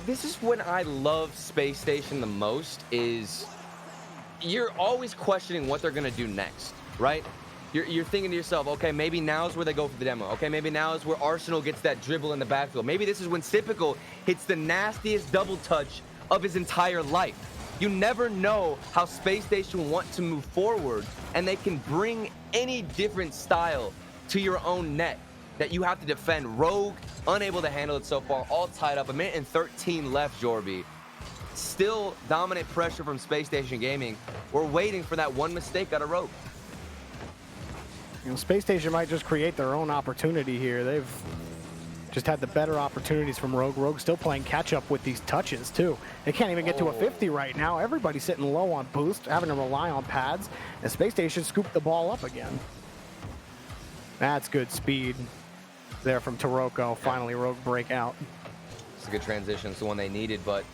this is when I love Space Station the most, is you're always questioning what they're going to do next, right? You're thinking to yourself, okay, maybe now's where they go for the demo. Okay, maybe now is where Arsenal gets that dribble in the backfield. Maybe this is when Typical hits the nastiest double touch of his entire life. You never know how Space Station want to move forward, and they can bring any different style to your own net that you have to defend. Rogue, unable to handle it so far, all tied up. 1:13 left, Jorby. Still dominant pressure from Space Station Gaming. We're waiting for that one mistake out of Rogue. You know, Space Station might just create their own opportunity here. They've just had the better opportunities from Rogue. Rogue still playing catch up with these touches too. They can't even get to a 50 right now. Everybody's sitting low on boost, having to rely on pads. And Space Station scooped the ball up again. That's good speed there from Taroko. Finally, Rogue breakout. It's a good transition. It's the one they needed, but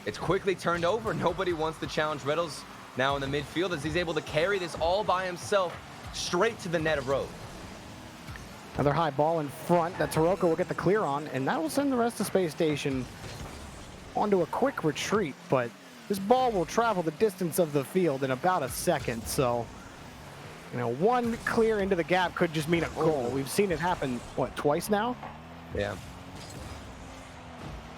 it's quickly turned over. Nobody wants to challenge Reynolds now in the midfield, as he's able to carry this all by himself straight to the net of Rogue. Another high ball in front that Taroko will get the clear on, and that will send the rest of Space Station onto a quick retreat, but this ball will travel the distance of the field in about a second, so you know, one clear into the gap could just mean a goal. We've seen it happen, what, twice now? Yeah.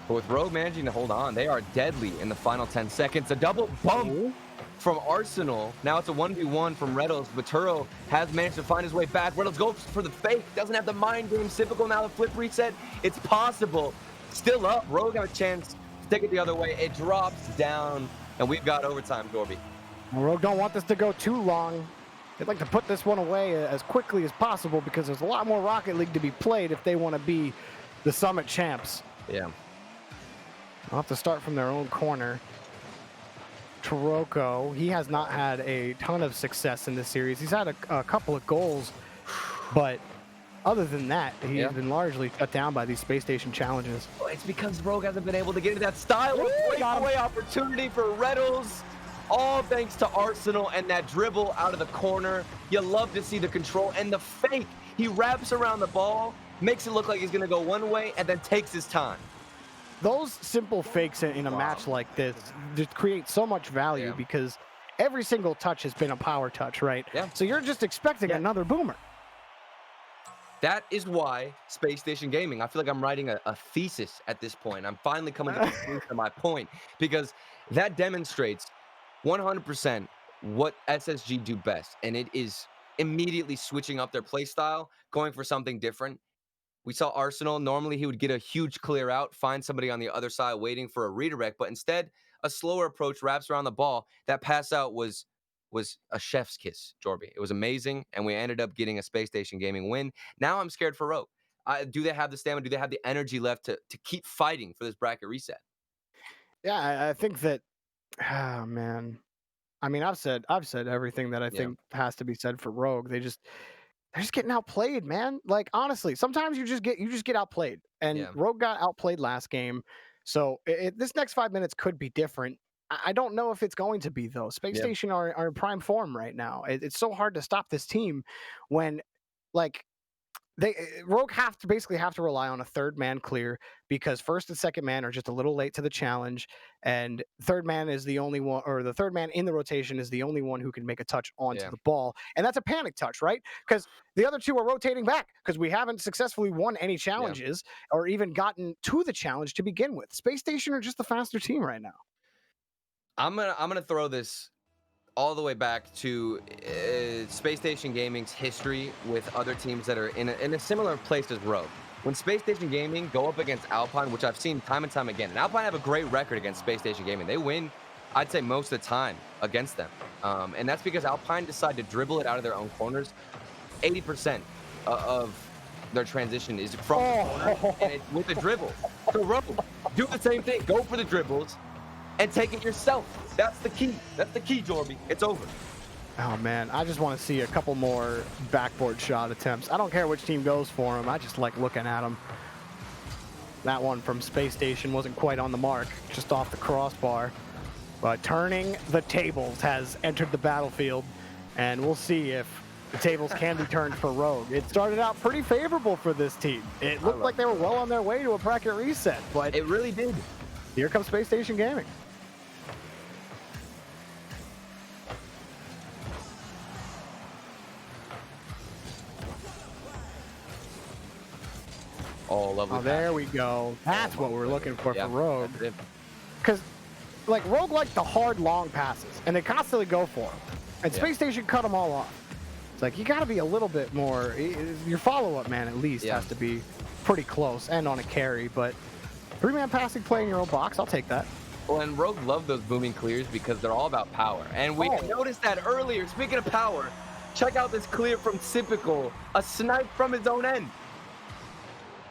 But with Rogue managing to hold on, they are deadly in the final 10 seconds. A double bump from Arsenal. Now it's a 1v1 from Reynolds. Baturo has managed to find his way back. Reynolds goes for the fake. Doesn't have the mind game. Typical now the flip reset. It's possible. Still up. Rogue have a chance to take it the other way. It drops down, and we've got overtime, Jorby. Rogue don't want this to go too long. They'd like to put this one away as quickly as possible because there's a lot more Rocket League to be played if they want to be the Summit champs. Yeah. They'll have to start from their own corner. Taroko, he has not had a ton of success in this series. He's had a couple of goals, but other than that, he's been largely shut down by these Space Station challenges. Well, it's because Rogue hasn't been able to get into that style of breakaway opportunity for Reynolds. All thanks to Arsenal and that dribble out of the corner. You love to see the control and the fake. He wraps around the ball, makes it look like he's going to go one way, and then takes his time. Those simple fakes in a match like this just create so much value because every single touch has been a power touch, right? Yeah. So you're just expecting another boomer. That is why Space Station Gaming, I feel like I'm writing a thesis at this point. I'm finally coming to my point, because that demonstrates 100% what SSG do best, and it is immediately switching up their play style, going for something different. We saw Arsenal. Normally, he would get a huge clear out, find somebody on the other side waiting for a redirect, but instead, a slower approach, wraps around the ball. That pass out was a chef's kiss, Jorby. It was amazing, and we ended up getting a Space Station Gaming win. Now I'm scared for Rogue. Do they have the stamina? Do they have the energy left to keep fighting for this bracket reset? Yeah, I think that, oh, man. I mean, I've said everything that I think has to be said for Rogue. They're just getting outplayed, man. Like, honestly, sometimes you just get outplayed, and Rogue got outplayed last game. So this next 5 minutes could be different. I don't know if it's going to be, though. Space Station are in prime form right now. It's so hard to stop this team when, like, Rogue basically have to rely on a third man clear, because first and second man are just a little late to the challenge, and third man is the only one, or the third man in the rotation is the only one who can make a touch onto the ball, and that's a panic touch, right? Because the other two are rotating back because we haven't successfully won any challenges or even gotten to the challenge to begin with. Space Station are just the faster team right now. I'm gonna throw this all the way back to Space Station Gaming's history with other teams that are in a similar place as Rogue. When Space Station Gaming go up against Alpine, which I've seen time and time again, and Alpine have a great record against Space Station Gaming. They win, I'd say, most of the time against them. And that's because Alpine decide to dribble it out of their own corners. 80% of their transition is from the corner, and it's with the dribble. So Rogue, do the same thing. Go for the dribbles and take it yourself. That's the key. That's the key, Jorby. It's over. Oh, man. I just want to see a couple more backboard shot attempts. I don't care which team goes for them. I just like looking at them. That one from Space Station wasn't quite on the mark, just off the crossbar. But turning the tables has entered the battlefield, and we'll see if the tables can be turned for Rogue. It started out pretty favorable for this team. It looked like they were well on their way to a bracket reset, but It really did. here comes Space Station Gaming. Oh, lovely. Oh, there we go. That's what we're looking for Rogue. That's it. Because, like, Rogue likes the hard, long passes, and they constantly go for them. And Space Station cut them all off. It's like, you got to be a little bit more, your follow-up man at least has to be pretty close and on a carry, but 3-man passing play in your own box, I'll take that. Well, and Rogue love those booming clears because they're all about power. And we noticed that earlier. Speaking of power, check out this clear from Typical. A snipe from his own end.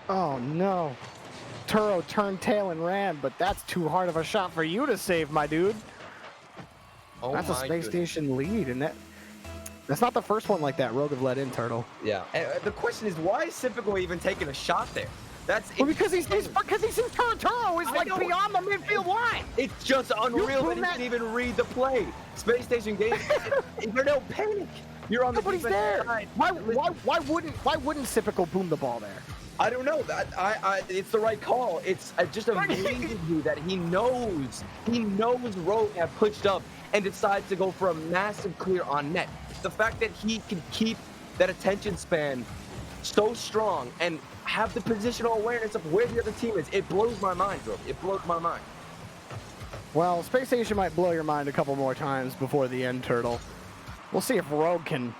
Oh, no. Turo turned tail and ran, but that's too hard of a shot for you to save, my dude. Oh, that's a Space Station lead, and that's not the first one like that Rogue have let in, Turtle. Yeah. And the question is, why is Typical even taking a shot there? That's because he sees Turo is like beyond the midfield line. It's just unreal that he can even read the play. Space Station game, there's no panic. You're on the Nobody's there. side. Why wouldn't Typical boom the ball there? I don't know. It's the right call. It's just amazing that he knows Rogue have pushed up and decides to go for a massive clear on net. The fact that he can keep that attention span so strong and have the positional awareness of where the other team is, it blows my mind, bro. It blows my mind. Well, Space Station might blow your mind a couple more times before the end, Turtle. We'll see if Rogue can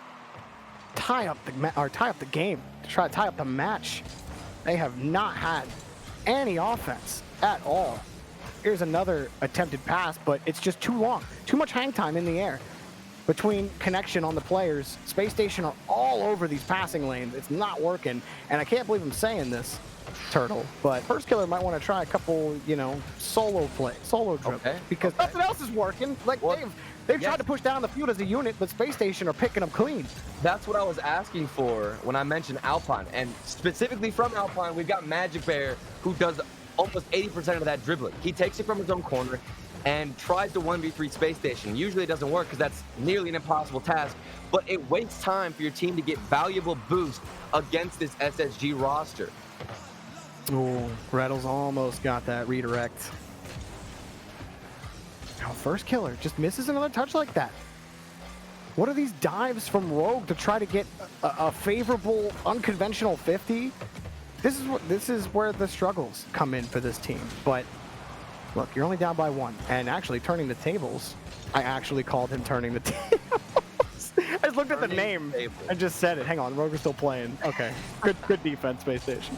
tie up the game, try to tie up the match. They have not had any offense at all. Here's another attempted pass, but it's just too long. Too much hang time in the air between connection on the players. Space Station are all over these passing lanes. It's not working, and I can't believe I'm saying this, Turtle, but First Killer might want to try a couple, solo dribbles, because nothing else is working. Like, they've tried to push down the field as a unit, but Space Station are picking up clean. That's what I was asking for when I mentioned Alpine, and specifically from Alpine, we've got Magic Bear, who does almost 80% of that dribbling. He takes it from his own corner and tries to 1v3 Space Station. Usually it doesn't work because that's nearly an impossible task, but it wastes time for your team to get valuable boost against this SSG roster. Oh, Reddles almost got that redirect. Oh, First Killer just misses another touch like that. What are these dives from Rogue to try to get a favorable, unconventional 50? This is where the struggles come in for this team. But look, you're only down by 1, and actually turning the tables. I actually called him turning the tables. I just looked at the name and just said it. Hang on, Rogue is still playing. Okay, good defense, Space Station.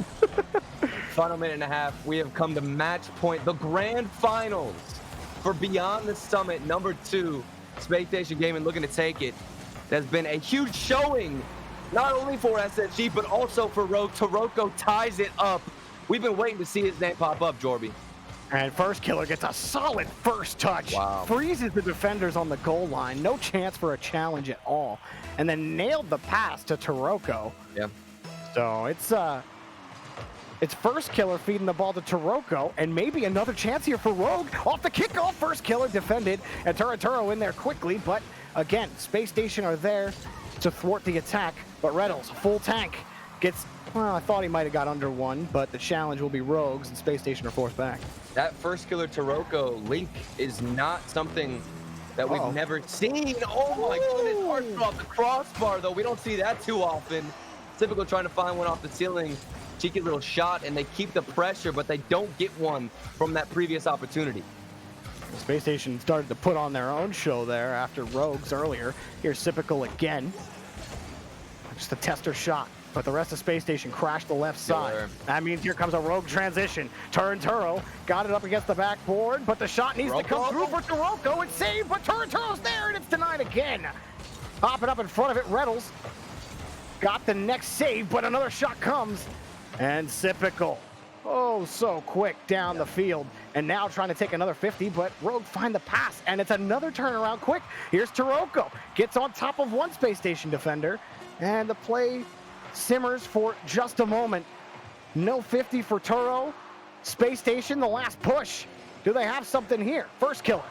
Final minute and a half. We have come to match point, the grand finals for Beyond the Summit #2. Space Station Gaming looking to take it. There's been a huge showing, not only for SSG, but also for Rogue. Taroko ties it up. We've been waiting to see his name pop up, Jorby. And First Killer gets a solid first touch. Wow. Freezes the defenders on the goal line. No chance for a challenge at all. And then nailed the pass to Taroko. Yeah. So it's First Killer feeding the ball to Taroko, and maybe another chance here for Rogue. Off the kickoff, First Killer defended, and Turo in there quickly, but again, Space Station are there to thwart the attack, but Reddles, full tank, gets, well, I thought he might have got under one, but the challenge will be Rogues, and Space Station are forced back. That First Killer Taroko link is not something that we've never seen. Oh my goodness, hard off the crossbar, though. We don't see that too often. Typical trying to find one off the ceiling. Cheeky little shot, and they keep the pressure, but they don't get one from that previous opportunity. Space Station started to put on their own show there after Rogues earlier. Here's Typical again. Just a tester shot, but the rest of Space Station crashed the left side. That means here comes a Rogue transition. Turo got it up against the backboard, but the shot needs to come through for Taroko. It's saved, but Turo's there, and it's denied again. Hopping up in front of it, Reddles got the next save, but another shot comes. And Typical, oh, so quick down the field. And now trying to take another 50, but Rogue find the pass, and it's another turnaround quick. Here's Taroko, gets on top of one Space Station defender, and the play simmers for just a moment. No 50 for Turo. Space Station, the last push. Do they have something here? First Killer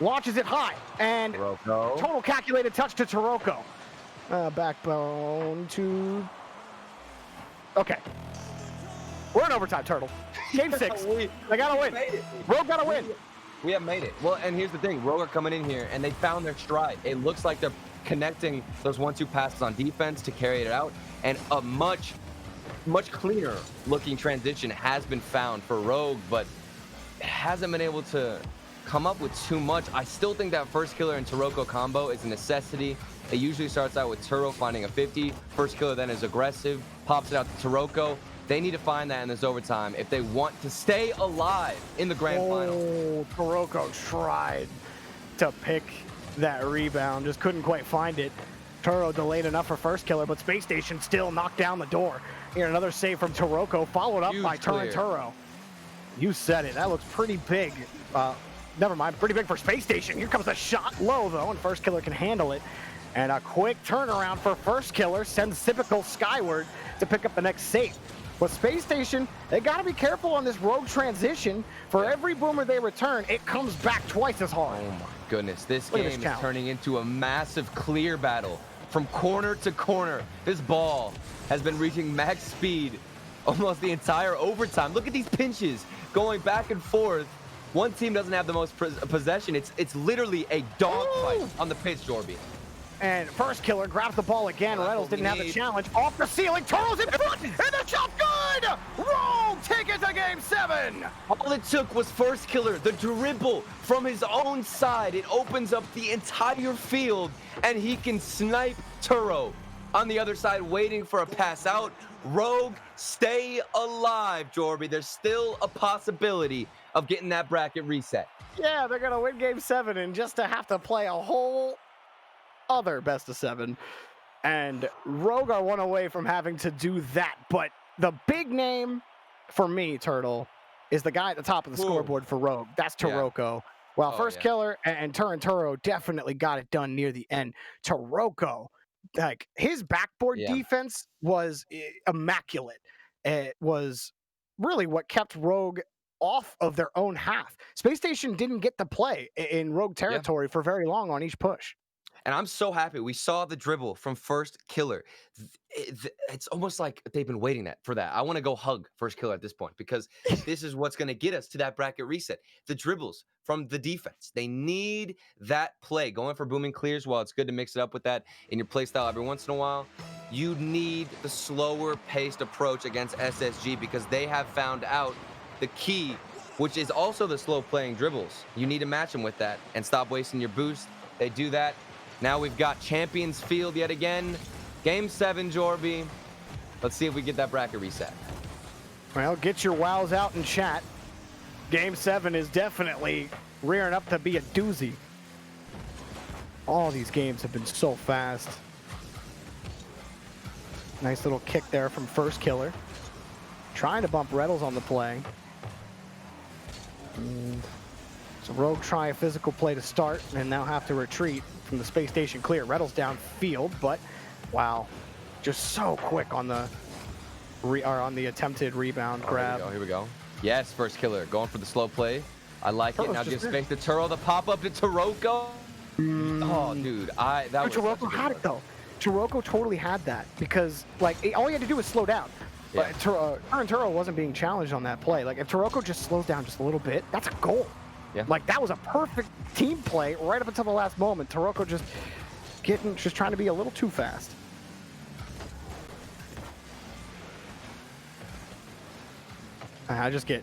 launches it high, and total calculated touch to Taroko. Backbone to... Okay. We're in overtime, Turtle. Game 6. They gotta win. Rogue gotta win. We have made it. Well, and here's the thing. Rogue are coming in here, and they found their stride. It looks like they're connecting those 1-2 passes on defense to carry it out, and a much cleaner looking transition has been found for Rogue, but hasn't been able to come up with too much. I still think that first killer and Taroko combo is a necessity. It usually starts out with Turo finding a 50. First killer then is aggressive, pops it out to Taroko. They need to find that in this overtime if they want to stay alive in the grand final. Oh, Taroko tried to pick that rebound, just couldn't quite find it. Turo delayed enough for first killer, but Space Station still knocked down the door. Here, another save from Taroko, followed up by Turo. You said it. That looks pretty big. Never mind, pretty big for Space Station. Here comes the shot low, though, and first killer can handle it. And a quick turnaround for first killer sends Typical skyward to pick up the next save. But Space Station, they got to be careful on this Rogue transition. For every boomer they return, it comes back twice as hard. Oh my goodness, this game is turning into a massive clear battle from corner to corner. This ball has been reaching max speed almost the entire overtime. Look at these pinches going back and forth. One team doesn't have the most possession. It's literally a dogfight on the pitch, Jorby. And first killer grabs the ball again. Reynolds didn't have the challenge. Off the ceiling, Turtle's in front, and the shot good! Rogue take it to game 7! All it took was first killer, the dribble from his own side. It opens up the entire field, and he can snipe Turo on the other side, waiting for a pass out. Rogue, stay alive, Jorby. There's still a possibility of getting that bracket reset. Yeah, they're gonna win game 7, and just to have to play a whole other best of 7, and Rogue are one away from having to do that. But the big name for me, Turtle, is the guy at the top of the scoreboard for Rogue. That's Taroko. While first killer and Turo definitely got it done near the end. Taroko, like, his backboard defense was immaculate. It was really what kept Rogue off of their own half. Space Station didn't get to play in Rogue territory for very long on each push. And I'm so happy we saw the dribble from first killer. It's almost like they've been waiting for that. I want to go hug first killer at this point, because this is what's going to get us to that bracket reset. The dribbles from the defense. They need that play. Going for booming clears, while it's good to mix it up with that in your play style every once in a while, you need the slower paced approach against SSG, because they have found out the key, which is also the slow playing dribbles. You need to match them with that and stop wasting your boost. They do that. Now we've got Champions Field yet again. Game 7, Jorby. Let's see if we get that bracket reset. Well, get your wows out in chat. Game 7 is definitely rearing up to be a doozy. All these games have been so fast. Nice little kick there from first killer. Trying to bump Reynolds on the play. So Rogue try a physical play to start and now have to retreat from the Space Station clear. Reynolds downfield, but wow, just so quick on the attempted rebound grab. Here we go. Yes, first killer going for the slow play. I like it. Now give space to Turo. The pop up to Taroko. Oh, dude, Taroko had it though. Taroko totally had that, because like all he had to do was slow down. But Turo wasn't being challenged on that play. Like, if Taroko just slows down just a little bit, that's a goal. Yeah. Like, that was a perfect team play right up until the last moment. Taroko just trying to be a little too fast. I just get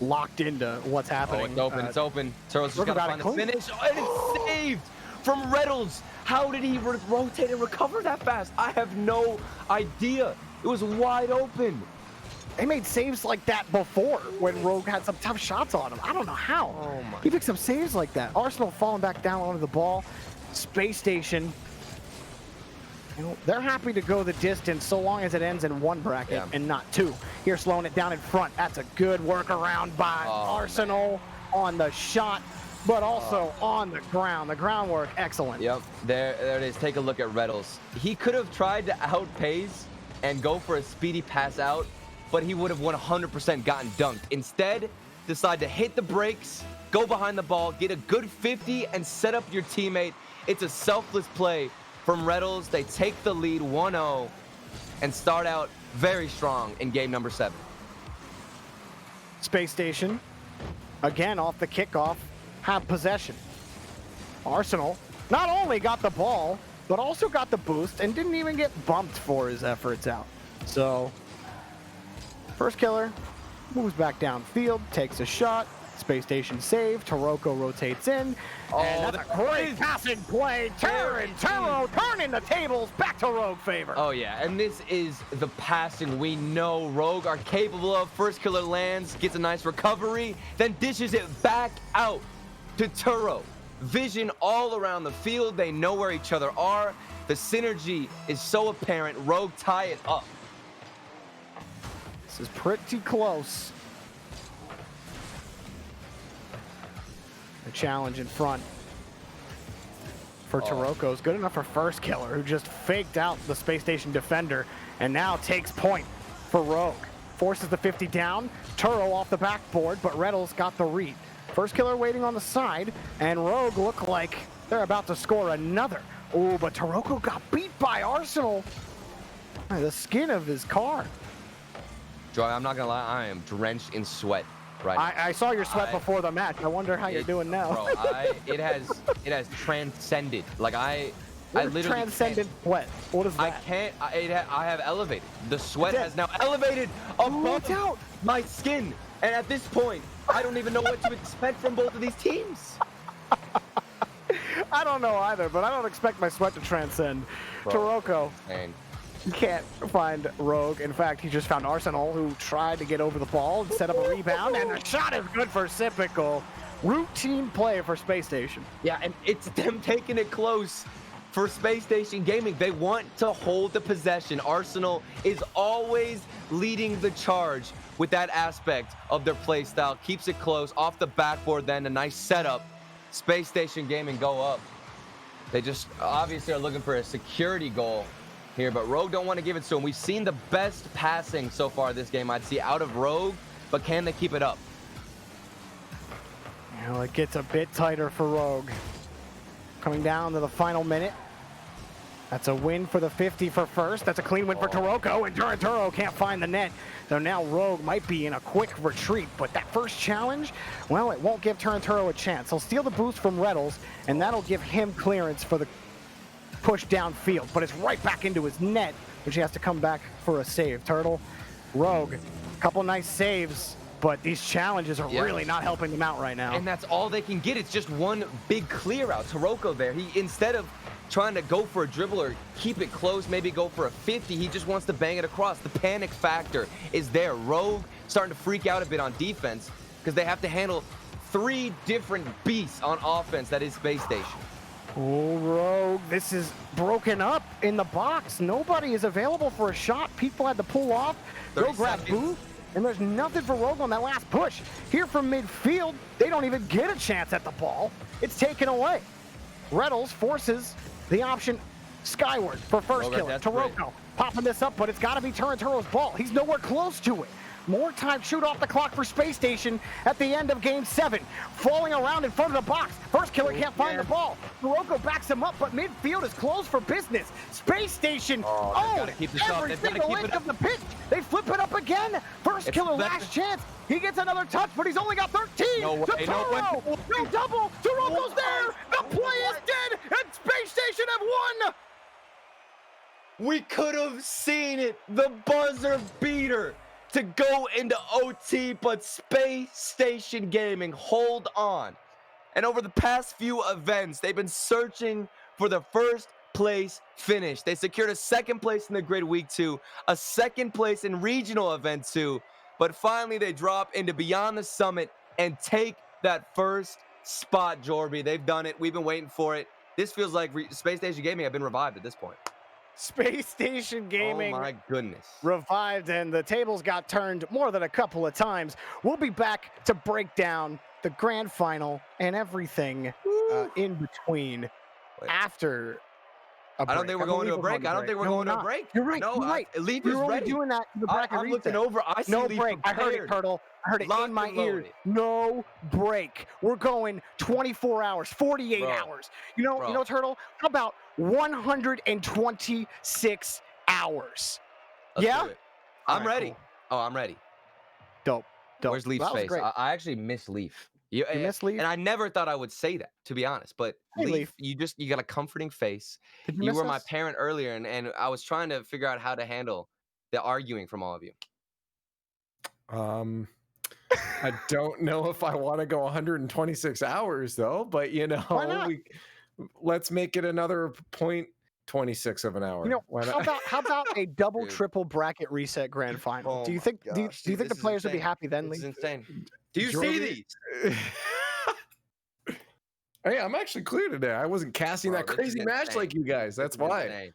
locked into what's happening. Oh, it's open. It's open. Turo's just got to find the finish. Oh, and it's saved from Reynolds. How did he rotate and recover that fast? I have no idea. It was wide open. They made saves like that before when Rogue had some tough shots on him. I don't know how. Oh my. He picked some saves like that. Arsenal falling back down onto the ball. Space Station, you know, they're happy to go the distance so long as it ends in one bracket and not two. Here, slowing it down in front. That's a good workaround by Arsenal on the shot, but also on the ground. The groundwork, excellent. Yep, there it is. Take a look at Reynolds. He could have tried to outpace and go for a speedy pass out, but he would have 100% gotten dunked. Instead, decide to hit the brakes, go behind the ball, get a good 50, and set up your teammate. It's a selfless play from Retals. They take the lead 1-0 and start out very strong in game number 7. Space Station, again off the kickoff, have possession. Arsenal not only got the ball, but also got the boost and didn't even get bumped for his efforts out. So, first killer moves back downfield, takes a shot. Space Station save. Taroko rotates in. And that's a great passing play. Turning the tables back to Rogue favor. Oh, yeah. And this is the passing we know Rogue are capable of. First killer lands, gets a nice recovery, then dishes it back out to Turo. Vision all around the field. They know where each other are. The synergy is so apparent. Rogue tie it up. This is pretty close. The challenge in front for Taroko is good enough for first killer, who just faked out the Space Station defender and now takes point for Rogue. Forces the 50 down. Turo off the backboard, but Retals got the read. First killer waiting on the side, and Rogue look like they're about to score another. Oh, but Taroko got beat by Arsenal. By the skin of his car. Joy, I'm not gonna lie, I am drenched in sweat right now. I saw your sweat before the match. I wonder how you're doing now. Bro, it has transcended. Like I literally transcended sweat. What is that? I have elevated. The sweat has now elevated above my skin. And at this point, I don't even know what to expect from both of these teams. I don't know either, but I don't expect my sweat to transcend. Taroko. You can't find Rogue. In fact, he just found Arsenal, who tried to get over the ball and set up a rebound, and the shot is good for Typical. Routine play for Space Station. Yeah, and it's them taking it close for Space Station Gaming. They want to hold the possession. Arsenal is always leading the charge with that aspect of their play style. Keeps it close, off the backboard, then a nice setup. Space Station Gaming go up. They just obviously are looking for a security goal here, but Rogue don't want to give it to him. We've seen the best passing so far this game, I'd see, out of Rogue, but can they keep it up? Well, it gets a bit tighter for Rogue. Coming down to the final minute. That's a win for the 50 for first. That's a clean win for Taroko, and Turo can't find the net. So now Rogue might be in a quick retreat, but that first challenge, well, it won't give Turo a chance. He'll steal the boost from Retals, and that'll give him clearance for the push downfield, but it's right back into his net, which he has to come back for a save. Turtle, Rogue, a couple nice saves, but these challenges are really not helping them out right now. And that's all they can get. It's just one big clear out. Taroko there, he, instead of trying to go for a dribble or keep it close, maybe go for a 50, he just wants to bang it across. The panic factor is there. Rogue starting to freak out a bit on defense because they have to handle 3 different beasts on offense. That is Space Station. Oh, Rogue, this is broken up in the box. Nobody is available for a shot. People had to pull off, go grab boost, and there's nothing for Rogue on that last push. Here from midfield, they don't even get a chance at the ball. It's taken away. Retals forces the option skyward for first killer. Taroko popping this up, but it's got to be Turo's ball. He's nowhere close to it. More time shoot off the clock for Space Station at the end of game 7. Falling around in front of the box. First killer can't find the ball. Taroko backs him up, but midfield is closed for business. Space Station owns every single inch of the pitch. They flip it up again. First killer last chance. He gets another touch, but he's only got 13. No double. Taroko's there. The play is dead, and Space Station have won. We could have seen it. The buzzer beater to go into OT, but Space Station Gaming hold on. And over the past few events, they've been searching for the first place finish. They secured a 2nd place in the grid week 2, a 2nd place in regional event 2, but finally they drop into Beyond the Summit and take that first spot, Jorby. They've done it. We've been waiting for it. This feels like Space Station Gaming have been revived at this point. Space Station Gaming, oh my goodness, revived, and the tables got turned more than a couple of times. We'll be back to break down the grand final and everything in between after I don't think we're going to a break. I don't think we're going to a break. You're right. No, You're right. Leaf We is were only ready. doing that to the bracket I'm reset. looking over. I see No Leaf break. I heard it, prepared. Turtle. I heard it Locked in my and ear. loaded. No break. We're going 24 hours, 48 hours. You know, Turtle. How about 126 hours? Let's yeah. do it. I'm ready. Cool. Oh, I'm ready. Dope. Where's Leaf's that was face? great. I actually miss Leaf. You miss Leaf? And I never thought I would say that, to be honest. But Hey, Leaf, you got a comforting face. Did you You miss were my us? parent earlier, and I was trying to figure out how to handle the arguing from all of you. I don't know if I want to go 126 hours though, but you know, Why not? let's make it another 0.26 of an hour. You know, how about a double Dude. triple bracket reset grand final? Oh do you my think gosh, do you dude, think the this is players would be insane. happy then, This is Leaf? insane. Do you Jorby? see these? Hey, I'm actually clear today. I wasn't casting Bro, that this crazy is match insane. like you guys. This That's is why. insane.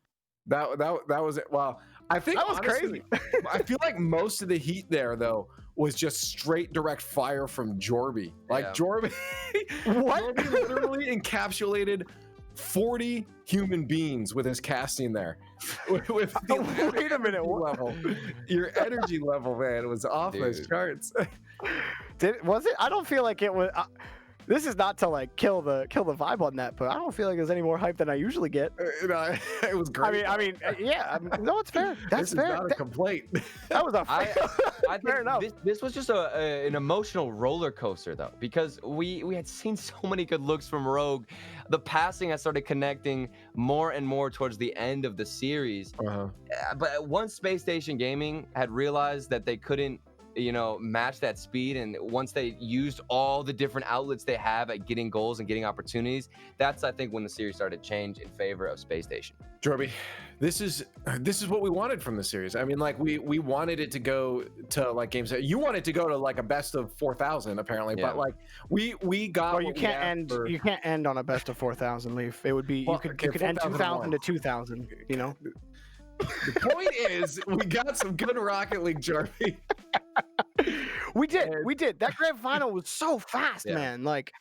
That was it. Well, I think That was honestly, crazy. I feel like most of the heat there though was just straight direct fire from Jorby. Like Yeah. Jorby, What? Jorby literally encapsulated 40 human beings with his casting there. with the Wait a minute. energy level. Your energy level, man, was off those Dude. charts. Was it? I don't feel like it was. This is not to like kill the vibe on that, but I don't feel like there's any more hype than I usually get. You know, it was great. I mean, yeah. No, it's fair. That's this fair. is not a complaint. That was a I fair enough. think this was just an emotional roller coaster though, because we had seen so many good looks from Rogue. The passing has started connecting more and more towards the end of the series. But once Space Station Gaming had realized that they couldn't, match that speed, and once they used all the different outlets they have at getting goals and getting opportunities, that's I think when the series started to change in favor of Space Station. Jorby, this is what we wanted from the series. I mean, like we wanted it to go to like games. You wanted to go to like a best of 4,000 apparently, Yeah. but like we got. Well, you can't end on a best of 4,000, Leaf. It would be you could end 2,000 to 2,000. You know. The point is, we got some good Rocket League, Jorby. We did. That grand final was so fast, Yeah. man. Like,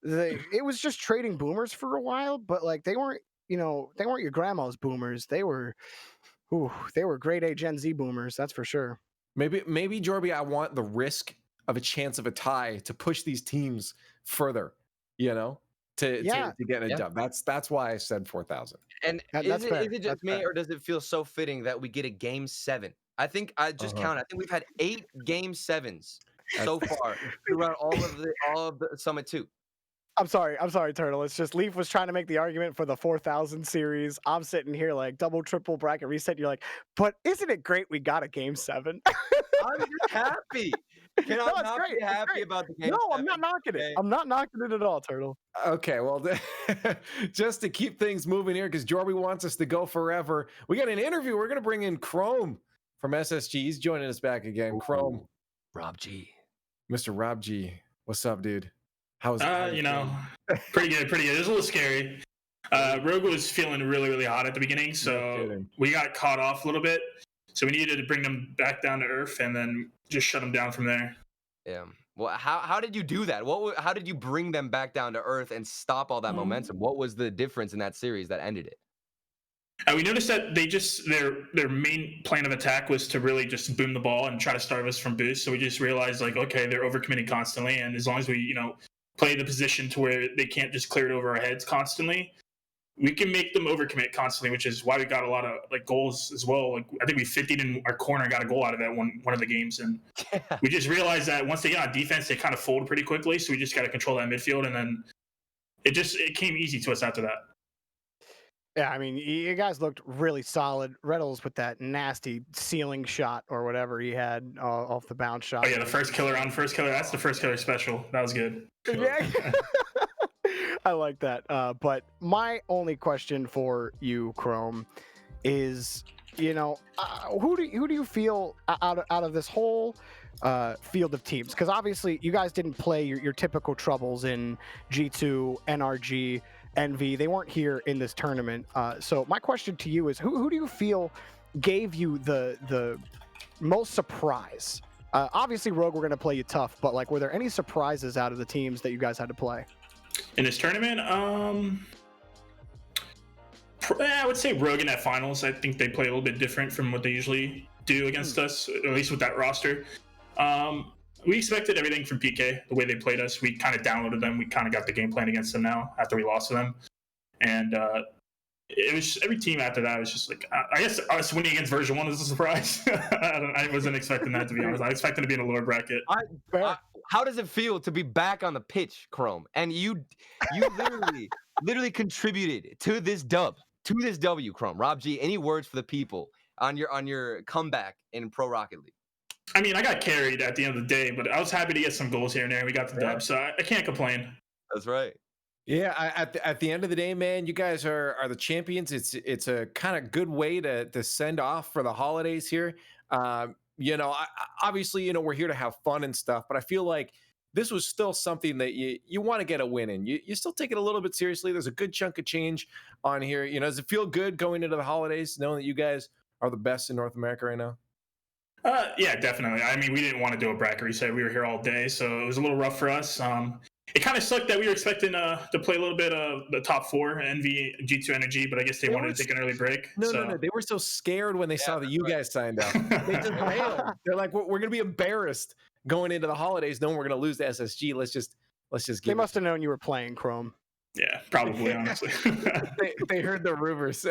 it was just trading boomers for a while, but like they weren't your grandma's boomers. They were grade A Gen Z boomers. That's for sure. Maybe Jorby, I want the risk of a chance of a tie to push these teams further. To get it done. That's why I said 4,000. And That's fair. is it just That's me, fair. or does it feel so fitting that we get a game 7? I think I just counted. I think we've had 8 game 7s so far throughout all of the Summit 2. I'm sorry, Turtle. It's just Leaf was trying to make the argument for the 4,000 series. I'm sitting here like double, triple bracket reset. You're like, but isn't it great we got a game 7? I'm just happy. Can I not great. be happy about the game? No, I'm not knocking it. I'm not knocking it at all, Turtle. Okay, well, just to keep things moving here, because Jorby wants us to go forever, we got an interview. We're going to bring in Chrome from SSG. He's joining us back again. Chrome. Rob G. Mr. Rob G. What's up, dude? How's it? Pretty good. It was a little scary. Rogue was feeling really, really hot at the beginning, so we got caught off a little bit. So we needed to bring them back down to earth and then just shut them down from there. Yeah. Well, how did you do that? How did you bring them back down to earth and stop all that momentum? What was the difference in that series that ended it? We noticed that they their main plan of attack was to really just boom the ball and try to starve us from boost. So we just realized like, okay, they're overcommitting constantly, and as long as we play the position to where they can't just clear it over our heads constantly, we can make them overcommit constantly, which is why we got a lot of like goals as well. Like I think we 50'd in our corner, got a goal out of that one of the games, and we just realized that once they get on defense, they kind of fold pretty quickly. So we just got to control that midfield, and then it came easy to us after that. Yeah, I mean, you guys looked really solid. Reynolds with that nasty ceiling shot or whatever he had off the bounce shot. Oh yeah, the first killer. That's the first killer special. That was good. Yeah. I like that. But my only question for you, Chrome, is, who do you feel out of this whole field of teams? Because obviously you guys didn't play your typical troubles in G2, NRG, NV. They weren't here in this tournament. So my question to you is, who do you feel gave you the most surprise? Obviously, Rogue, we're going to play you tough, but like, were there any surprises out of the teams that you guys had to play? In this tournament, I would say Rogan at finals. I think they play a little bit different from what they usually do against us, at least with that roster. We expected everything from PK, the way they played us. We kind of downloaded them. We kind of got the game plan against them now after we lost to them. And it was just, every team after that was just like, I guess us winning against version 1 was a surprise. I wasn't expecting that, to be honest. I expected to be in a lower bracket. How does it feel to be back on the pitch, Chrome? And you literally contributed to this W, Chrome. Rob G, any words for the people on your comeback in Pro Rocket League? I mean, I got carried at the end of the day, but I was happy to get some goals here and there. We got the dub, so I can't complain. That's right. Yeah, at the end of the day, man, you guys are the champions. It's a kind of good way to send off for the holidays here. Obviously, we're here to have fun and stuff, but I feel like this was still something that you want to get a win in. You still take it a little bit seriously. There's a good chunk of change on here. Does it feel good going into the holidays, knowing that you guys are the best in North America right now? Yeah, definitely. I mean, we didn't want to do a bracket reset. We were here all day, so it was a little rough for us. It kind of sucked that we were expecting to play a little bit of the top 4, Envy, G2 Energy, but I guess they wanted to take an early break. No. They were so scared when they saw that you guys signed up. They just bailed. They're like, we're going to be embarrassed going into the holidays, knowing we're going to lose to SSG. Let's just give They must have known you were playing, Chrome. Yeah, probably, honestly. they heard the rumors.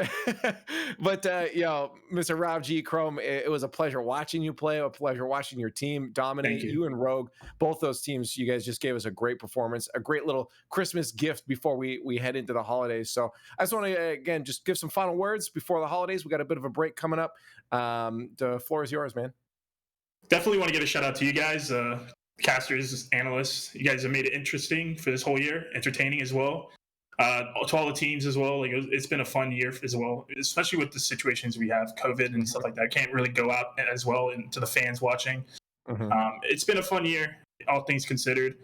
But, Mr. Rob G. Chrome, it was a pleasure watching you play, a pleasure watching your team dominate. You and Rogue, both those teams, you guys just gave us a great performance, a great little Christmas gift before we head into the holidays. So I just want to, again, just give some final words before the holidays. We got a bit of a break coming up. The floor is yours, man. Definitely want to give a shout out to you guys. Casters, analysts, you guys have made it interesting for this whole year, entertaining as well. To all the teams as well, like it's been a fun year as well, especially with the situations we have, COVID and stuff like that. I can't really go out as well and to the fans watching. It's been a fun year, all things considered.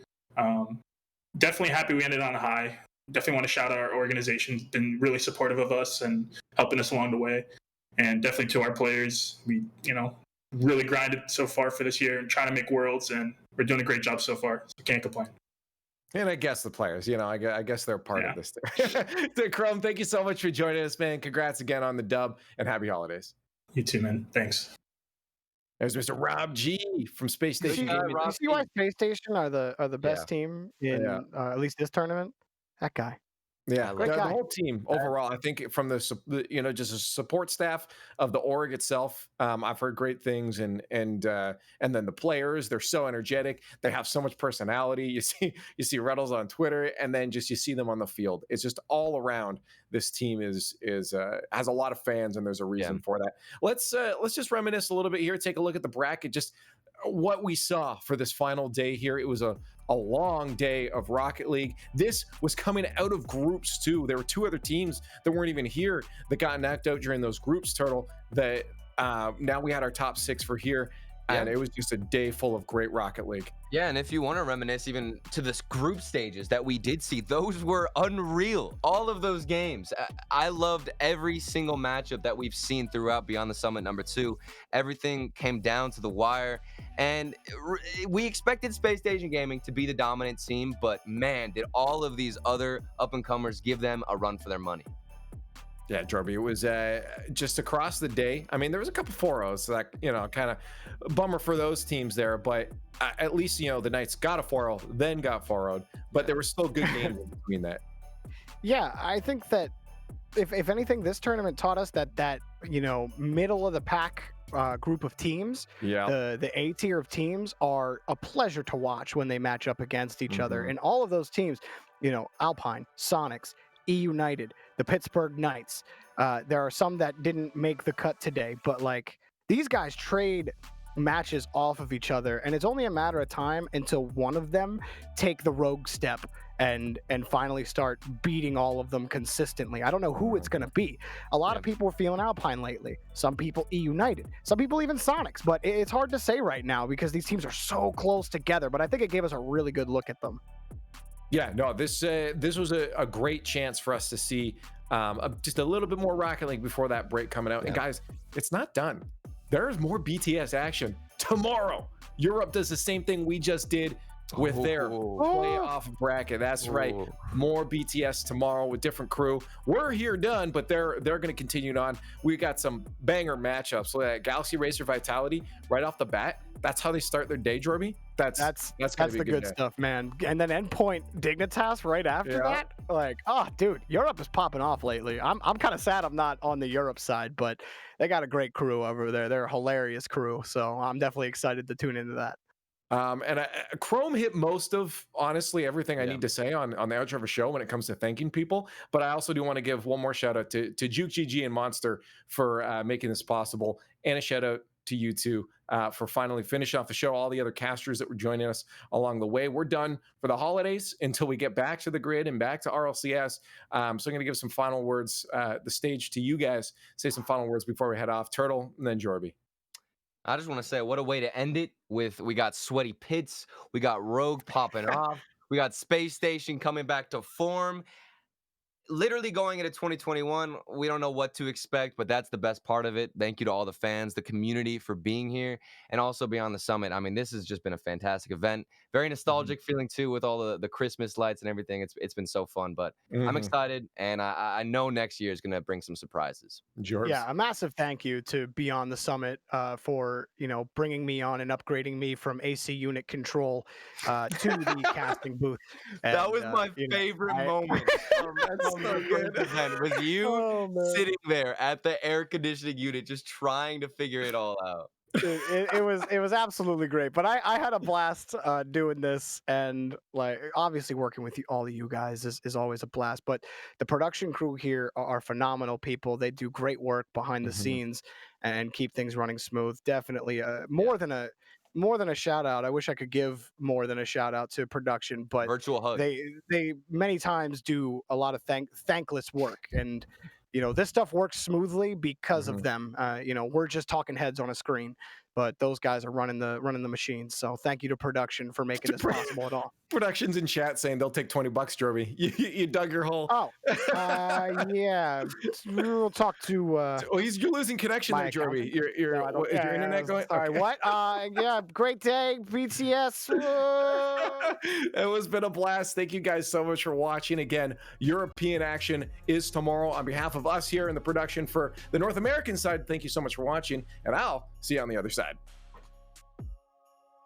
Definitely happy we ended on a high. Definitely want to shout out our organization, been really supportive of us and helping us along the way. And definitely to our players, we really grinded so far for this year and trying to make worlds, and we're doing a great job so far, so can't complain. And I guess the players, I guess they're part of this too. Chrome, thank you so much for joining us, man. Congrats again on the dub, and happy holidays. You too, man. Thanks. There's Mr. Rob G from Space Station. You see why Space Station are the best team in at least this tournament? That guy. Yeah, the whole team overall. I think from the just a support staff of the org itself, I've heard great things, and then the players, they're so energetic. They have so much personality. You see Reynolds on Twitter, and then you see them on the field. It's just all around. This team has a lot of fans, and there's a reason for that. Let's just reminisce a little bit here. Take a look at the bracket. Just what we saw for this final day here. It was a long day of Rocket League. This was coming out of groups too. There were 2 other teams that weren't even here that got knocked out during those groups, Turtle, that now we had our top 6 for here. And it was just a day full of great Rocket League. Yeah, and if you want to reminisce even to this group stages that we did see, those were unreal. All of those games. I loved every single matchup that we've seen throughout Beyond the Summit #2. Everything came down to the wire. And we expected Space Station Gaming to be the dominant team, but man, did all of these other up-and-comers give them a run for their money. Yeah, Jorby, it was just across the day. I mean, there was a couple 4-0s, so that, kind of bummer for those teams there. But at least, the Knights got a 4-0, then got 4-0'd. But there were still good games in between that. Yeah, I think that if anything, this tournament taught us that middle of the pack group of teams, the A tier of teams are a pleasure to watch when they match up against each other. And all of those teams, Alpine, Sonics, E United, the Pittsburgh Knights. There are some that didn't make the cut today, but these guys trade matches off of each other, and it's only a matter of time until one of them take the rogue step and finally start beating all of them consistently. I don't know who it's going to be. A lot of people were feeling Alpine lately. Some people E United. Some people even Sonics, but it's hard to say right now because these teams are so close together, but I think it gave us a really good look at them. Yeah, no, this was a great chance for us to see just a little bit more Rocket League before that break coming out. And guys, it's not done. There's more BTS action tomorrow. Europe does the same thing we just did with their Ooh. playoff bracket. That's right. Ooh. More BTS tomorrow with different crew. We're here done, but they're going to continue on. We got some banger matchups. So that Galaxy Racer Vitality right off the bat. That's how they start their day, Jorby. That's gonna be the a good day. stuff, man. And then Endpoint Dignitas right after that. Like, oh, dude, Europe is popping off lately. I'm kind of sad I'm not on the Europe side, but they got a great crew over there. They're a hilarious crew, so I'm definitely excited to tune into that. And Chrome hit most of, honestly, everything I need to say on the outro of a show when it comes to thanking people. But I also do want to give one more shout out to Juke GG and Monster for making this possible, and a shout out to you two for finally finishing off the show. All the other casters that were joining us along the way. We're done for the holidays until we get back to the grid and back to RLCS. So I'm going to give some final words, the stage to you guys. Say some final words before we head off. Turtle, and then Jorby. I just want to say, what a way to end it with, we got Sweaty Pits, we got Rogue popping off, we got Space Station coming back to form. Literally going into 2021, we don't know what to expect, but that's the best part of it. Thank you to all the fans, the community for being here, and also Beyond the Summit. I mean, this has just been a fantastic event. Very nostalgic feeling too, with all the Christmas lights and everything. It's been so fun, but I'm excited, and I know next year is going to bring some surprises. Jorbs. Yeah, a massive thank you to Beyond the Summit for bringing me on and upgrading me from AC unit control to the casting booth. That And, was my favorite moment. Event was you sitting there at the air conditioning unit just trying to figure it all out. It was absolutely great, but I had a blast doing this, and like obviously working with all of you guys is always a blast. But the production crew here are phenomenal people. They do great work behind the scenes and keep things running smooth. Definitely more than a shout out. I wish I could give more than a shout out to production, but Virtual hug. they many times do a lot of thankless work, and this stuff works smoothly because of them. We're just talking heads on a screen, but those guys are running the machines. So thank you to production for making this possible at all. Production's in chat saying they'll take $20, Jorby. You dug your hole. Oh, yeah. We'll talk to. You're losing connection there, Jorby. Is your internet going? Sorry, Okay. what? Yeah, great day, BTS. It has been a blast. Thank you guys so much for watching. Again, European action is tomorrow. On behalf of us here in the production for the North American side, thank you so much for watching, and I'll see you on the other side.